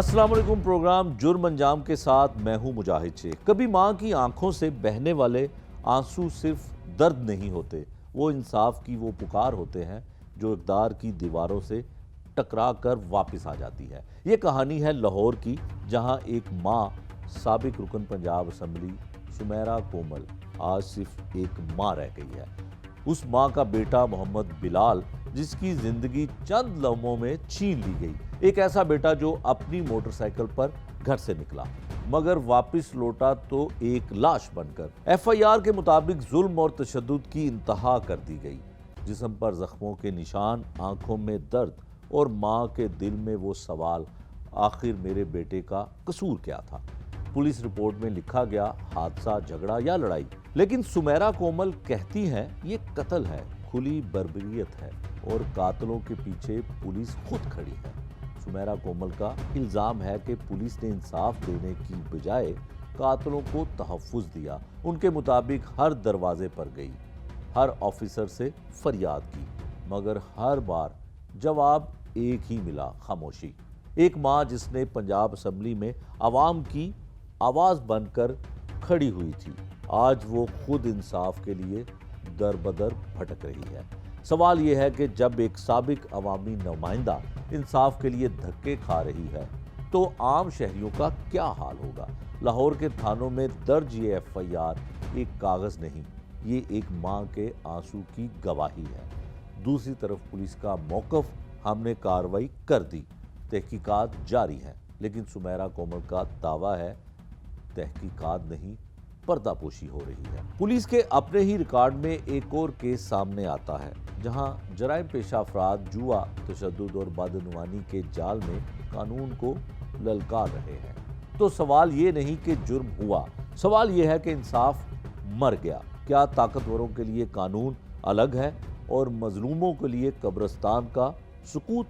अस्सलाम वालेकुम। प्रोग्राम जुर्म अंजाम के साथ मैं हूं मुजाहिद शेख। कभी माँ की आंखों से बहने वाले आंसू सिर्फ दर्द नहीं होते, वो इंसाफ की वो पुकार होते हैं जो इक़्तिदार की दीवारों से टकरा कर वापस आ जाती है। ये कहानी है लाहौर की, जहां एक माँ, साबिक रुकन पंजाब असम्बली सुमेरा कोमल, आज सिर्फ एक माँ रह गई है। उस माँ का बेटा मोहम्मद बिलाल, जिसकी जिंदगी चंद लम्हों में छीन ली गई। एक ऐसा बेटा जो अपनी मोटरसाइकिल पर घर से निकला मगर वापस लौटा तो एक लाश बनकर। एफआईआर के मुताबिक जुल्म और तशद्दुद की इंतहा कर दी गई। जिस्म पर जख्मों के निशान, आंखों में दर्द और माँ के दिल में वो सवाल, आखिर मेरे बेटे का कसूर क्या था। पुलिस रिपोर्ट में लिखा गया हादसा, झगड़ा या लड़ाई, लेकिन सुमेरा कोमल कहती हैं ये कत्ल है, खुली बर्बरियत है और कातलों के पीछे पुलिस खुद खड़ी है। सुमेरा कोमल का इल्ज़ाम है कि पुलिस ने इंसाफ देने की बजाय कातलों को तहफ़्फ़ुज़ दिया। उनके मुताबिक हर दरवाजे पर गई, हर ऑफिसर से फरियाद की, मगर हर बार जवाब एक ही मिला, खामोशी। एक माँ जिसने पंजाब असम्बली में आवाम की आवाज़ बनकर खड़ी हुई थी, आज वो खुद इंसाफ के लिए दर बदर भटक रही है। सवाल ये है कि जब एक साबिक अवामी नुमाइंदा इंसाफ के लिए धक्के खा रही है तो आम शहरियों का क्या हाल होगा। लाहौर के थानों में दर्ज ये एफआईआर एक कागज़ नहीं, ये एक माँ के आंसू की गवाही है। दूसरी तरफ पुलिस का मौक़िफ़, हमने कार्रवाई कर दी, तहकीकात जारी है, लेकिन सुमेरा कोमल का दावा है तहकीकात नहीं, पर्दापोशी हो रही है। पुलिस के अपने ही रिकॉर्ड में एक और केस सामने आता है जहां जराइम पेशा अफराद जुआ, तशद्दुद और बदनुवानी के जाल में कानून को ललकार रहे हैं। तो सवाल ये नहीं कि जुर्म हुआ, सवाल ये है कि इंसाफ मर गया। क्या ताकतवरों के लिए कानून अलग है और मजलूमों के लिए कब्रिस्तान का सुकूत?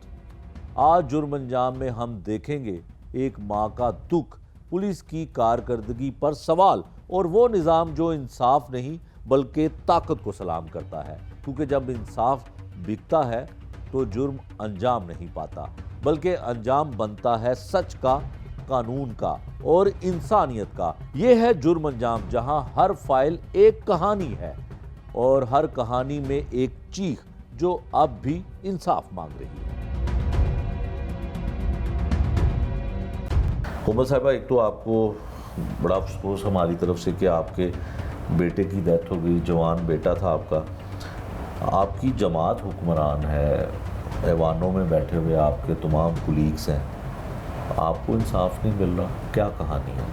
आज जुर्म अंजाम में हम देखेंगे एक माँ का दुख, पुलिस की कारकर्दगी पर सवाल और वो निज़ाम जो इंसाफ नहीं बल्कि ताकत को सलाम करता है। क्योंकि जब इंसाफ बिकता है तो जुर्म अंजाम नहीं पाता, बल्कि अंजाम बनता है सच का, कानून का और इंसानियत का। ये है जुर्म अंजाम, जहां हर फाइल एक कहानी है और हर कहानी में एक चीख जो अब भी इंसाफ मांग रही है। कोमल साहिबा, एक तो आपको बड़ा अफसोस हमारी तरफ से कि आपके बेटे की डेथ हो गई, जवान बेटा था आपका। आपकी जमात हुक्मरान है, ऐवानों में बैठे हुए आपके तमाम कुलीग्स हैं, आपको इंसाफ नहीं मिल रहा, क्या कहानी है?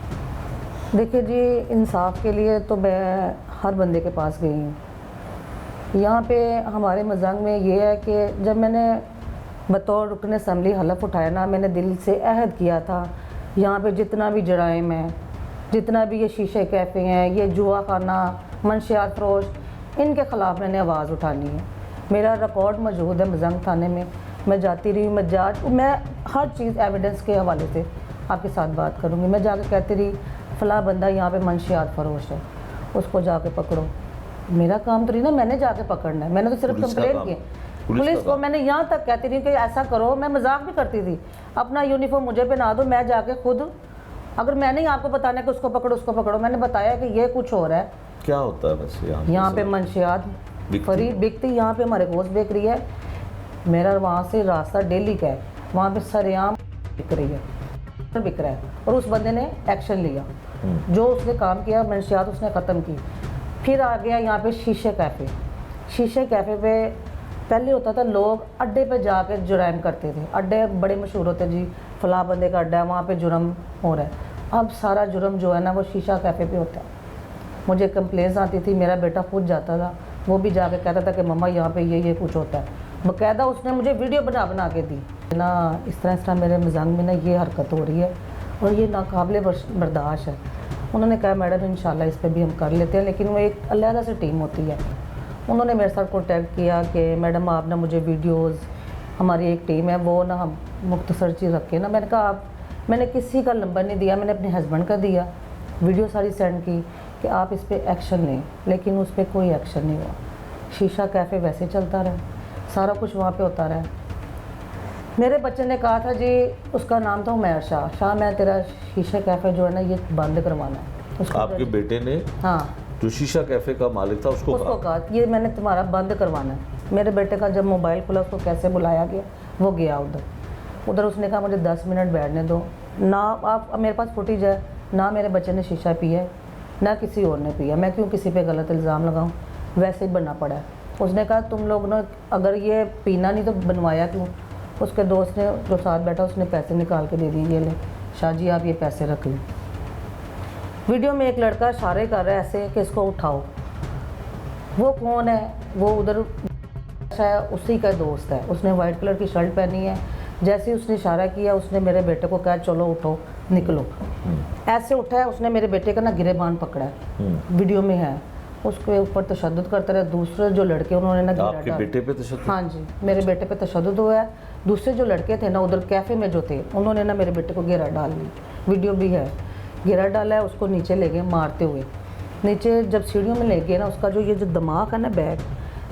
देखिए जी, इंसाफ के लिए तो मैं हर बंदे के पास गई हूँ। यहाँ पे हमारे मज़ाक में ये है कि जब मैंने बतौर रुकन असम्बली हलफ उठाया ना, मैंने दिल से अहद किया था यहाँ पे जितना भी जराइम है, जितना भी ये शीशे कैफ़े हैं, ये जुआ खाना, मंशियात फरोश, इनके ख़िलाफ़ मैंने आवाज़ उठानी है। मेरा रिकॉर्ड मौजूद है मजंग थाने में, मैं जाती रही, मैं हर चीज़ एविडेंस के हवाले से आपके साथ बात करूँगी। मैं जाके कहती रही फ़लाँ बंदा यहाँ पे मंशियात फरोश है, उसको जाके पकड़ो। मेरा काम तो नहीं ना मैंने जाके पकड़ना है, मैंने तो सिर्फ कंप्लेन की। पुलिस को मैंने यहाँ तक कहती थी कि ऐसा करो, मैं मजाक भी करती थी, अपना यूनिफॉर्म मुझे पहना दो, मैं जाके खुद, अगर मैंने आपको बताना है कि उसको पकड़ो उसको पकड़ो, मैंने बताया कि ये कुछ हो रहा है। क्या होता है वैसे यहाँ पे मंशियात फरी बिकती, यहाँ पे हमारे गोश्त बिक रही है। मेरा वहाँ से रास्ता डेली का है, वहाँ पे सरेआम बिक रही है, बिक रहा है। और उस बंदे ने एक्शन लिया, जो उसने काम किया, मंशियात उसने ख़त्म की। फिर आ गया यहाँ पे शीशे कैफ़े। शीशे कैफ़े पे पहले होता था लोग अड्डे पे जाकर जुर्म करते थे, अड्डे बड़े मशहूर होते जी, फ़लाँ बंदे का अड्डा है, वहाँ पे जुर्म हो रहा है। अब सारा जुर्म जो है ना वो शीशा कैफ़े पे होता है। मुझे कंप्लेंट्स आती थी, मेरा बेटा खुद जाता था, वो भी जाके कहता था कि मम्मा यहाँ पे ये कुछ होता है। बाकायदा उसने मुझे वीडियो बना के दी ना, इस तरह मेरे मजाक में ना ये हरकत हो रही है और ये नाकाबिले बर्दाश्त है। उन्होंने कहा मैडम इंशाल्लाह इस पर भी हम कर लेते हैं, लेकिन वो एक अलग से टीम होती है। उन्होंने मेरे साथ कॉन्टैक्ट किया कि मैडम आप ना मुझे वीडियोज़, हमारी एक टीम है वो ना हम मुख्तसर चीज़ रखें ना। मैंने कहा मैंने किसी का नंबर नहीं दिया, मैंने अपने हस्बैंड का दिया, वीडियो सारी सेंड की कि आप इस पर एक्शन लें, लेकिन उस पर कोई एक्शन नहीं हुआ। शीशा कैफ़े वैसे चलता रहा, सारा कुछ वहाँ पे होता रहा। मेरे बच्चे ने कहा था जी, उसका नाम था उमैर शाह, मैं तेरा शीशा कैफ़े जो है ना ये बंद करवाना है। उसको आपके बेटे ने हाँ जो शीशा कैफे का मालिक था उसको कहा ये मैंने तुम्हारा बंद करवाना है। मेरे बेटे का जब मोबाइल खुला उसको कैसे बुलाया गया, वो गया उधर उसने कहा मुझे 10 मिनट बैठने दो ना, आप मेरे पास फुटेज है ना, मेरे बच्चे ने शीशा पिया है ना किसी और ने पिया, मैं क्यों किसी पे गलत इल्ज़ाम लगाऊं, वैसे ही बनना पड़ा है। उसने कहा तुम लोग ना अगर ये पीना नहीं तो बनवाया क्यों। उसके दोस्त ने जो साथ बैठा उसने पैसे निकाल के दे दिए, ये ले शाह जी आप ये पैसे रख लें। वीडियो में एक लड़का इशारे कर रहा है ऐसे कि इसको उठाओ, वो कौन है, वो उधर उसी का दोस्त है, उसने वाइट कलर की शर्ट पहनी है। जैसे ही उसने इशारा किया उसने मेरे बेटे को कहा चलो उठो निकलो, ऐसे उठा है उसने मेरे बेटे का ना गिरेबान पकड़ा है, वीडियो में है, उसके ऊपर तशद्दुद करता रहा। दूसरे जो लड़के उन्होंने ना आपके बेटे पे तशद्दुद? हाँ जी मेरे बेटे पे तशद्दुद हुआ है। दूसरे जो लड़के थे ना उधर कैफ़े में जो थे उन्होंने ना मेरे बेटे को घेरा डाल ली, वीडियो भी है, घेरा डाला है, उसको नीचे ले गए मारते हुए। नीचे जब सीढ़ियों में ले गए ना उसका जो ये जो दिमाग है ना बैग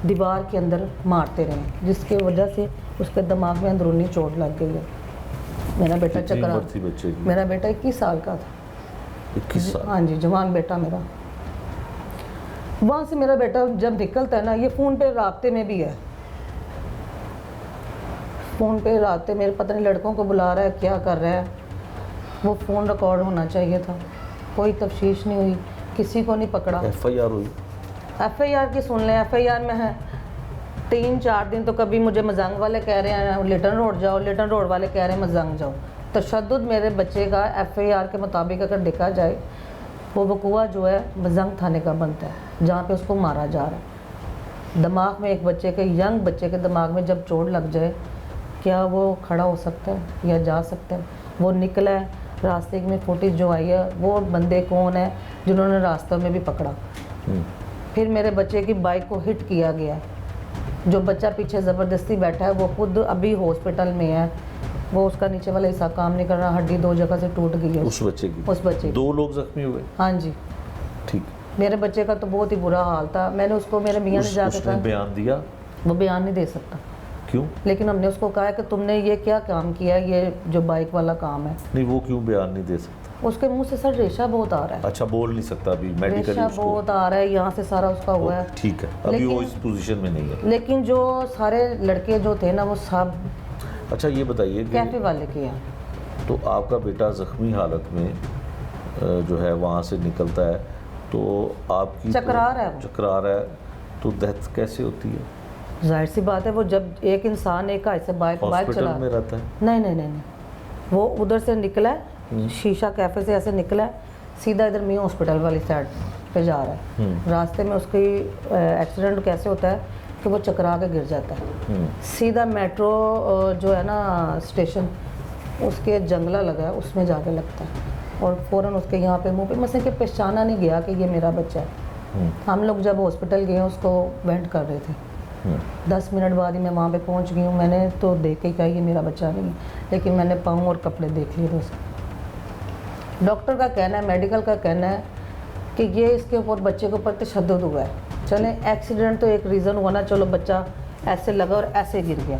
दीवार के अंदर मारते रहे, जिसकी वजह से उसके दिमाग में अंदरूनी चोट लग गई है। मेरा बेटा चक्कर, मेरा बेटा 21 साल का था। 21 साल? हाँ जी जवान बेटा मेरा। वहाँ से मेरा बेटा जब निकलता है ना ये फ़ोन पे राब्ते में भी है, फ़ोन पे राब्ते मेरे पता नहीं लड़कों को बुला रहा है क्या कर रहा है, वो फ़ोन रिकॉर्ड होना चाहिए था, कोई तफ्तीश नहीं हुई, किसी को नहीं पकड़ा। FIR हुई? FIR की सुन लें, FIR में है 3-4 दिन तो कभी मुझे मजंग वाले कह रहे हैं लिटन रोड जाओ, लिटन रोड वाले कह रहे हैं मजंग जाओ। तशद्दुद मेरे बच्चे का FIR के मुताबिक अगर देखा जाए वो वकूआ जो है मजंग थाने का बनता है जहाँ पे उसको मारा जा रहा है। दिमाग में एक बच्चे के यंग बच्चे के दिमाग में जब चोट लग जाए क्या वो खड़ा हो सकता है या जा सकता है? वो निकला है, रास्ते में फुटेज जो आई है वो बंदे कौन है जिन्होंने रास्ते में भी पकड़ा। फिर मेरे बच्चे की बाइक को हिट किया गया, जो बच्चा पीछे ज़बरदस्ती बैठा है वो खुद अभी हॉस्पिटल में है, वो उसका नीचे वाला हिस्सा काम नहीं कर रहा, हड्डी 2 जगह से टूट गई है उस बच्चे की। 2 लोग जख्मी हुए? हाँ जी ठीक। मेरे बच्चे का तो बहुत ही बुरा हाल था। मैंने उसको मेरे मियाँ ने जाकर उसने बयान दिया? वो बयान नहीं दे सकता। क्यों? लेकिन हमने उसको कहा कि तुमने ये क्या काम किया, ये जो बाइक वाला काम है। नहीं वो क्यों बयान नहीं दे सकता? उसके मुंह से सर रेशा बहुत आ रहा है। अच्छा बोल नहीं सकता अभी मेडिकली? रेशा बहुत आ रहा है, यहाँ से सारा उसका हुआ है। ठीक है, अभी वो इस पोजीशन में नहीं है। लेकिन जो सारे लड़के जो थे ना वो सब अच्छा ये बताइए कैफे वाले के हैं। तो आपका बेटा जख्मी हालत में जो है वहाँ से निकलता है तो आपकी चकरा रहा है, चकरा रहा है तो डेथ कैसे होती है? जाहिर सी बात है वो जब एक इंसान एक ऐसे बाइक चला में रहता है? नहीं, वो उधर से निकला है, शीशा कैफे से ऐसे निकला है, सीधा इधर मियाँ हॉस्पिटल वाली साइड पे जा रहा है। रास्ते में उसकी एक्सीडेंट कैसे होता है कि वो चकरा के गिर जाता है। सीधा मेट्रो जो है ना स्टेशन उसके जंगला लगा है उसमें जाके लगता है और फ़ौरन उसके यहाँ पे मुंह पे मसले के पहचाना नहीं गया कि ये मेरा बच्चा है। हम लोग जब हॉस्पिटल गए उसको वेंट कर रहे थे, 10 मिनट बाद ही मैं वहाँ पे पहुँच गई हूँ। मैंने तो देख के कहा ये मेरा बच्चा नहीं है, लेकिन मैंने पाँव और कपड़े देख लिए थे उसके। डॉक्टर का कहना है, मेडिकल का कहना है कि ये इसके ऊपर बच्चे के ऊपर तशद्दुद हुआ है। चले एक्सीडेंट तो एक रीज़न हुआ ना, चलो बच्चा ऐसे लगा और ऐसे गिर गया,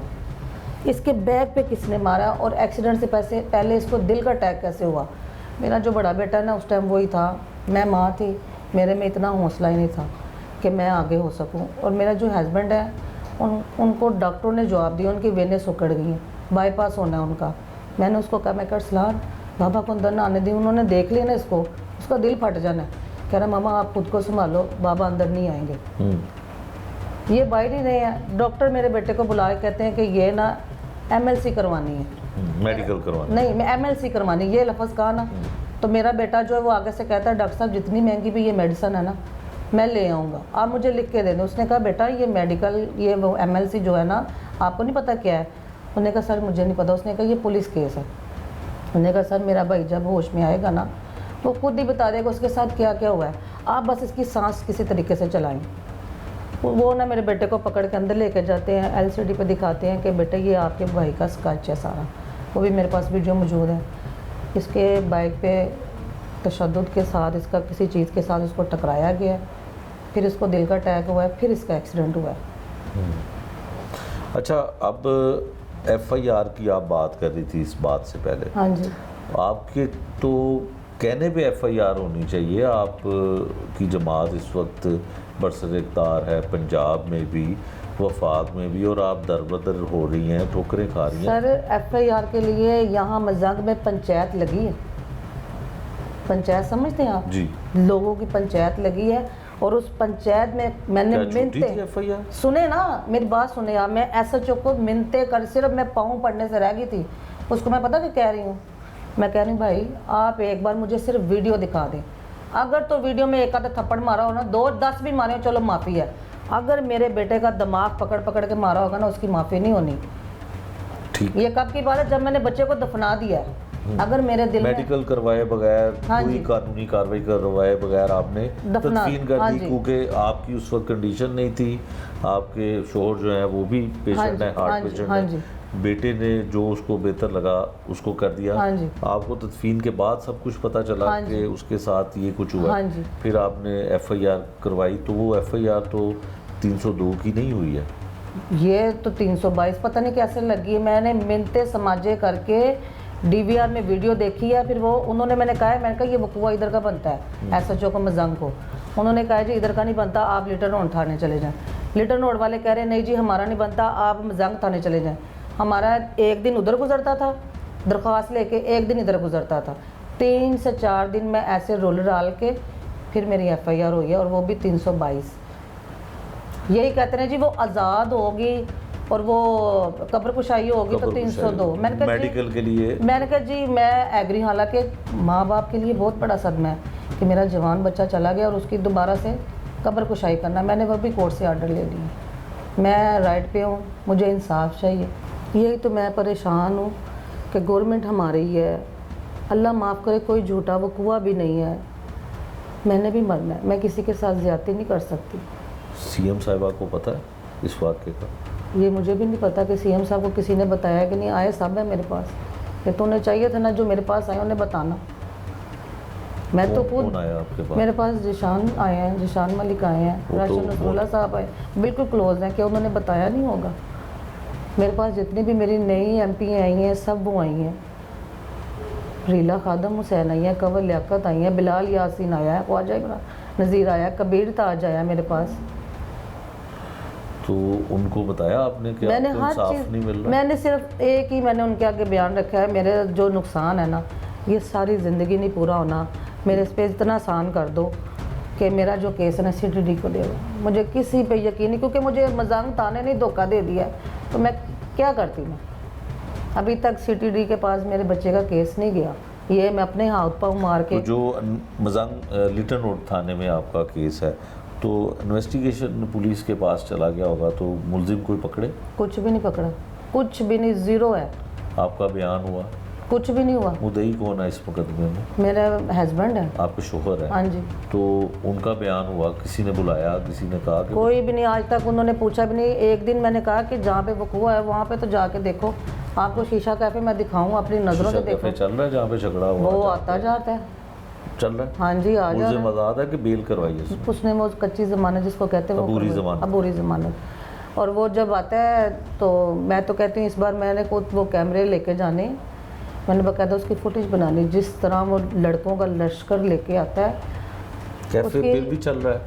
इसके बैग पे किसने मारा और एक्सीडेंट से पहले इसको दिल का अटैक कैसे हुआ? मेरा जो बड़ा बेटा है ना उस टाइम वही था, मैं माँ थी, मेरे में इतना हौसला ही नहीं था कि मैं आगे हो सकूं। और मेरा जो हस्बैंड है उनको डॉक्टरों ने जवाब दिया, उनकी वेनें सुकड़ गई हैं, बाईपास होना है उनका। मैंने उसको कहा मैं कर सलार बाबा को अंदर ना आने दी। उन्होंने देख लिया ना इसको, उसका दिल फट जाना है, कह रहा मामा आप खुद को संभालो, बाबा अंदर नहीं आएंगे। ये बाइट ही नहीं है। डॉक्टर मेरे बेटे को बुला के कहते हैं कि ये ना MLC करवानी है, मेडिकल करवानी नहीं, मैं MLC करवानी, ये लफ्ज़ कहा ना। तो मेरा बेटा जो है वो आगे से कहता है डॉक्टर साहब जितनी महंगी भी ये मेडिसिन है ना मैं ले आऊँगा, आप मुझे लिख के दे दें। उसने कहा बेटा ये मेडिकल ये वो MLC जो है ना आपको नहीं पता क्या है? उन्होंने कहा सर मुझे नहीं पता। उसने कहा ये पुलिस केस है। उन्होंने कहा सर मेरा भाई जब होश में आएगा ना वो खुद ही बता देगा उसके साथ क्या क्या हुआ है, आप बस इसकी सांस किसी तरीके से चलाएँ। वो ना मेरे बेटे को पकड़ के अंदर लेके जाते हैं, LCD पे दिखाते हैं कि बेटा ये आपके भाई का स्केच है सारा, वो भी मेरे पास वीडियो मौजूद है। इसके बाइक पे तशद्दुद के साथ इसका किसी चीज़ के साथ इसको टकराया गया, फिर इसको दिल का अटैक हुआ है, फिर इसका एक्सीडेंट हुआ है। अच्छा अब FIR की आप बात कर रही थी इस बात से पहले, हाँ जी। आपके तो कहने पे FIR होनी चाहिए। आप की जमात इस वक्त बरसर-ए-इक़्तिदार है, पंजाब में भी, वफाक में भी, और आप दर-बदर हो रही हैं, ठोकरें खा रही हैं। सर FIR के लिए यहाँ मजाक में पंचायत लगी है। पंचायत समझते हैं आप? जी। लोगों की पंचायत लगी है, और उस पंचायत में मैंने क्या झूठी थी मिन्नतें FIR? सुने ना, मेरी बात सुने आप। मैं SHO को मिन्नतें कर, सिर्फ मैं पाँव पड़ने से रह गई थी। उसको मैं पता क्या कह रही हूँ, मैं कह रही हूँ भाई आप एक बार मुझे सिर्फ वीडियो दिखा दें। अगर तो वीडियो में एक आधा थप्पड़ मारा हो ना, 2-10 भी मारे हो, चलो माफ़ी है। अगर मेरे बेटे का दिमाग पकड़ पकड़ के मारा होगा ना, उसकी माफ़ी नहीं होनी। ठीक। ये कब की बात है? जब मैंने बच्चे को दफना दिया है। अगर मेरे दिल में मेडिकल करवाए बगैर, हाँ कोई जी। कानूनी कार्रवाई करवाए बगैर आपने दफना, तदफीन कर हाँ दी, जी। क्योंकि आपकी उस वक्त कंडीशन नहीं थी। आपके शोहर जो है वो भी हाँ पेशेंट जी, है, हाँ हार्ट जी, पेशेंट हाँ है। जी। बेटे ने जो उसको बेहतर लगा उसको कर दिया। हाँ जी। आपको तदफीन के बाद सब कुछ पता चला हाँ कि जी। उसके साथ ये कुछ हुआ। हाँ जी। फिर आपने FIR करवाई, तो वो FIR तो 302 की नहीं हुई है। ये तो 322 पता नहीं कैसे लगी है। मैंने मिन्नतें समाजे करके DVR में वीडियो देखी है। फिर वो उन्होंने, मैंने कहा ये वकूआ इधर का बनता है, SHO को मजंग को। उन्होंने कहा जी इधर का नहीं बनता, आप लिटन रोड थाने चले जाएं। लिटन रोड वाले कह रहे नहीं जी हमारा नहीं बनता, आप मजंग थाने चले जाएं। हमारा एक दिन उधर गुजरता था दरख्वास्त लेके, एक दिन इधर गुजरता था। 3 से 4 दिन में ऐसे रोल डाल के फिर मेरी FIR हुई है, और वो भी 322। यही कहते हैं जी वो आज़ाद होगी और वो कब्र कुशाई होगी तो 302। मैंने कहा मेडिकल के लिए, मैंने कहा जी मैं एग्री। हालांकि माँ बाप के लिए बहुत बड़ा सदमा है कि मेरा जवान बच्चा चला गया और उसकी दोबारा से कब्र कुशाई करना। मैंने वो भी कोर्ट से आर्डर ले लिया। मैं राइट पे हूँ, मुझे इंसाफ चाहिए। यही तो मैं परेशान हूँ कि गवर्नमेंट हमारी है, अल्लाह माफ़ करे, कोई झूठा वकूआ भी नहीं है। मैंने भी मरना है, मैं किसी के साथ ज़्यादती नहीं कर सकती। CM साहिबा को पता है इस वाक़े का? ये मुझे भी नहीं पता कि CM साहब को किसी ने बताया कि नहीं। आए सब है मेरे पास, ये तो उन्हें चाहिए था ना, जो मेरे पास आए उन्हें बताना। मैं तो खुद, कौन आया आपके पास? मेरे पास जिशान आए हैं, जिशान मलिक आए हैं, राशिद नसरुल्लाह साहब आए, बिल्कुल क्लोज हैं। क्या उन्होंने बताया नहीं होगा? मेरे पास जितनी भी मेरी नई MP आई हैं सब वो आई हैं। रीला खादम हुसैन आई है, कंवर लियाकत आई है, बिलाल यासीन आया है, ख्वाजा इमरान नज़ीर आया, कबीर ताज आया मेरे पास। तो उनको बताया आपने कि मैंने आपको हर इंसाफ चीज़, नहीं मिल रहा? मैंने सिर्फ एक ही मैंने उनके आगे बयान रखा है, मेरे जो नुकसान है ना, ये सारी ज़िंदगी नहीं पूरा होना। मेरे इस पर इतना आसान कर दो कि मेरा जो केस है ना CTD को दे दो। मुझे किसी पे यकीन नहीं, क्योंकि मुझे मजांग ताने नहीं धोखा दे दिया है, तो मैं क्या करती। मैं अभी तक CTD के पास मेरे बच्चे का केस नहीं गया। ये मैं अपने हाथ पाँव मार के, तो जो मजंग लिटन रोड थाने में आपका केस है, तो इन्वेस्टिगेशन पुलिस के पास चला गया होगा, तो मुलजिम कोई पकड़े? कुछ भी नहीं पकड़ा, कुछ भी नहीं, ज़ीरो है, आपका बयान हुआ? कुछ भी नहीं हुआ। मुद्दई कौन है इस मुकदमे में? मेरे हस्बैंड है। आपके शोहर है? हाँ जी। तो उनका बयान हुआ, किसी ने बुलाया, किसी ने कहा कि कोई भी नहीं, आज तक उन्होंने पूछा भी नहीं। एक दिन मैंने कहा कि जहाँ पे वकूआ है वहाँ पे तो जाके देखो, आपको शीशा कैफे मैं दिखाऊँ, अपनी नज़रों से शीशा कैफे देखो। चल रहा है जहाँ पे झगड़ा हुआ? वो आता जाता है। चल रहा है? हाँ जी, आ जा मुझे रहा आज़ाद है कि बेल करवाई है? है। उसने वो कच्ची ज़मानत जिसको कहते हैं, वो अबूरी करवाई। ज़मानत। अबूरी ज़मानत। और वो जब आता है तो मैं तो कहती हूँ इस बार मैंने खुद वो कैमरे लेके जाने, मैंने बाकायदा उसकी फुटेज बनानी, जिस तरह वो लड़कों का लश्कर लेके आता है। कैफे उसकी- बिल भी चल रहा है?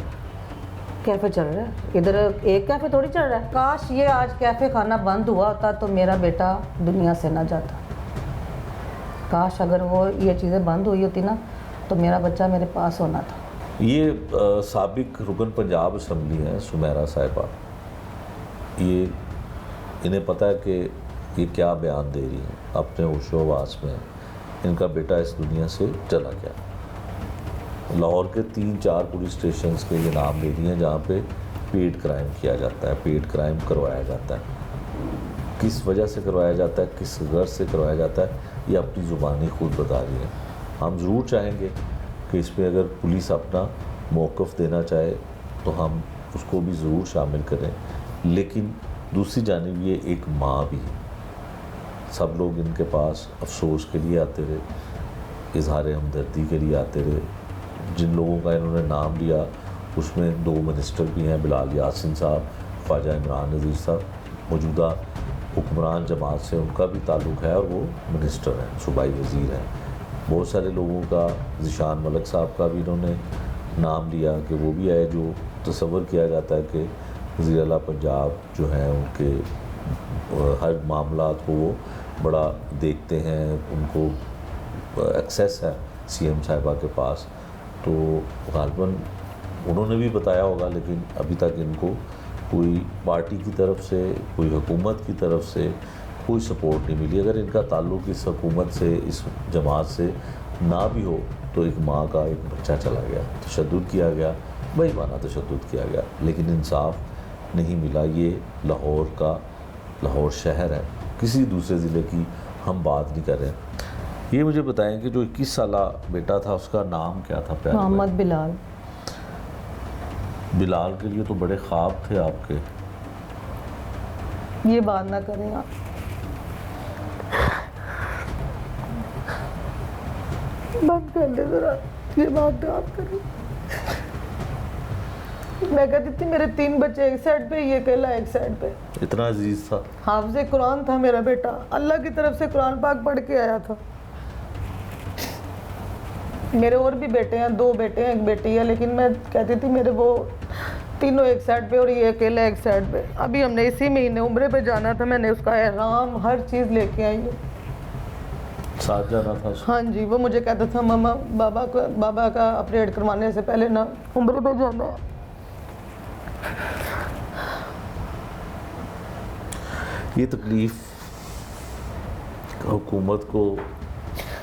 कैफ़े चल रहा है इधर, एक कैफ़े थोड़ी चल रहा है। काश ये आज कैफ़े खाना बंद हुआ होता तो मेरा बेटा दुनिया से ना जाता। काश अगर वो ये चीज़ें बंद हुई होती ना तो मेरा बच्चा मेरे पास होना था। ये साबिक रुकन पंजाब असम्बली हैं सुमेरा साहिबा, ये इन्हें पता है कि ये क्या बयान दे रही हैं अपने होशोवास में। इनका बेटा इस दुनिया से चला गया। लाहौर के 3-4 पुलिस स्टेशन के ये नाम ले दिए हैं जहाँ पे पेड क्राइम किया जाता है, पेड क्राइम करवाया जाता है। किस वजह से करवाया जाता है, किस गर्ज से करवाया जाता है, ये अपनी ज़ुबानी खुद बता रही है। हम ज़रूर चाहेंगे कि इस पर अगर पुलिस अपना मौक़िफ़ देना चाहे तो हम उसको भी ज़रूर शामिल करें, लेकिन दूसरी जानिब ये एक माँ भी है। सब लोग इनके पास अफसोस के लिए आते रहे, इजहार हमदर्दी के लिए आते रहे। जिन लोगों का इन्होंने नाम लिया उसमें 2 मिनिस्टर भी हैं, बिलाल यासीन साहब, ख्वाजा इमरान नज़ीर साहब, मौजूदा हुक्मरान जमात से उनका भी ताल्लुक़ है और वो मिनिस्टर हैं, सूबाई वज़ीर हैं। बहुत सारे लोगों का, ज़िशान मलिक साहब का भी इन्होंने नाम लिया कि वो भी आए, जो तसव्वुर किया जाता है कि वज़ीर आला पंजाब जो हैं उनके हर मामलात को वो बड़ा देखते हैं, उनको एक्सेस है सीएम साहिबा के पास। तो गालिबन उन्होंने भी बताया होगा, लेकिन अभी तक इनको कोई पार्टी की तरफ से, कोई हुकूमत की तरफ से कोई सपोर्ट नहीं मिली। अगर इनका ताल्लुक़ इस हुकूमत से, इस जमात से ना भी हो तो एक माँ का एक बच्चा चला गया, तशद्दुद किया गया, बेईमाना तशद्दुद किया गया, लेकिन इंसाफ नहीं मिला। ये लाहौर का, लाहौर शहर है, किसी दूसरे ज़िले की हम बात नहीं कर रहे। ये मुझे बताएं कि जो 21 साला बेटा था उसका नाम क्या था? प्यारे भाई? मोहम्मद बिलाल। बिलाल के लिए तो बड़े ख्वाब थे आपके। ये बात ना करें आप। बंद कर ले जरा, ये बात तो आप करें। मैं कहती थी मेरे 3 बच्चे एक साइड पे, ये अकेला एक साइड पे। इतना अजीज था? हाफिज़े कुरान था मेरा बेटा, अल्लाह की तरफ से कुरान पाक पढ़ के आया था। मेरे और भी बेटे हैं, 2 बेटे हैं, 1 बेटी है, लेकिन मैं कहती थी मेरे वो तीनों एक साइड पे और ये अकेला एक साइड पे। अभी हमने इसी महीने उम्रे पे जाना था, मैंने उसका एहराम हर चीज़ लेके आई हूँ। साथ जाना था? हाँ जी, वो मुझे कहता था मामा बाबा का ऑपरेट करवाने से पहले ना उम्रे पे जाना। ये तकलीफ हुकूमत को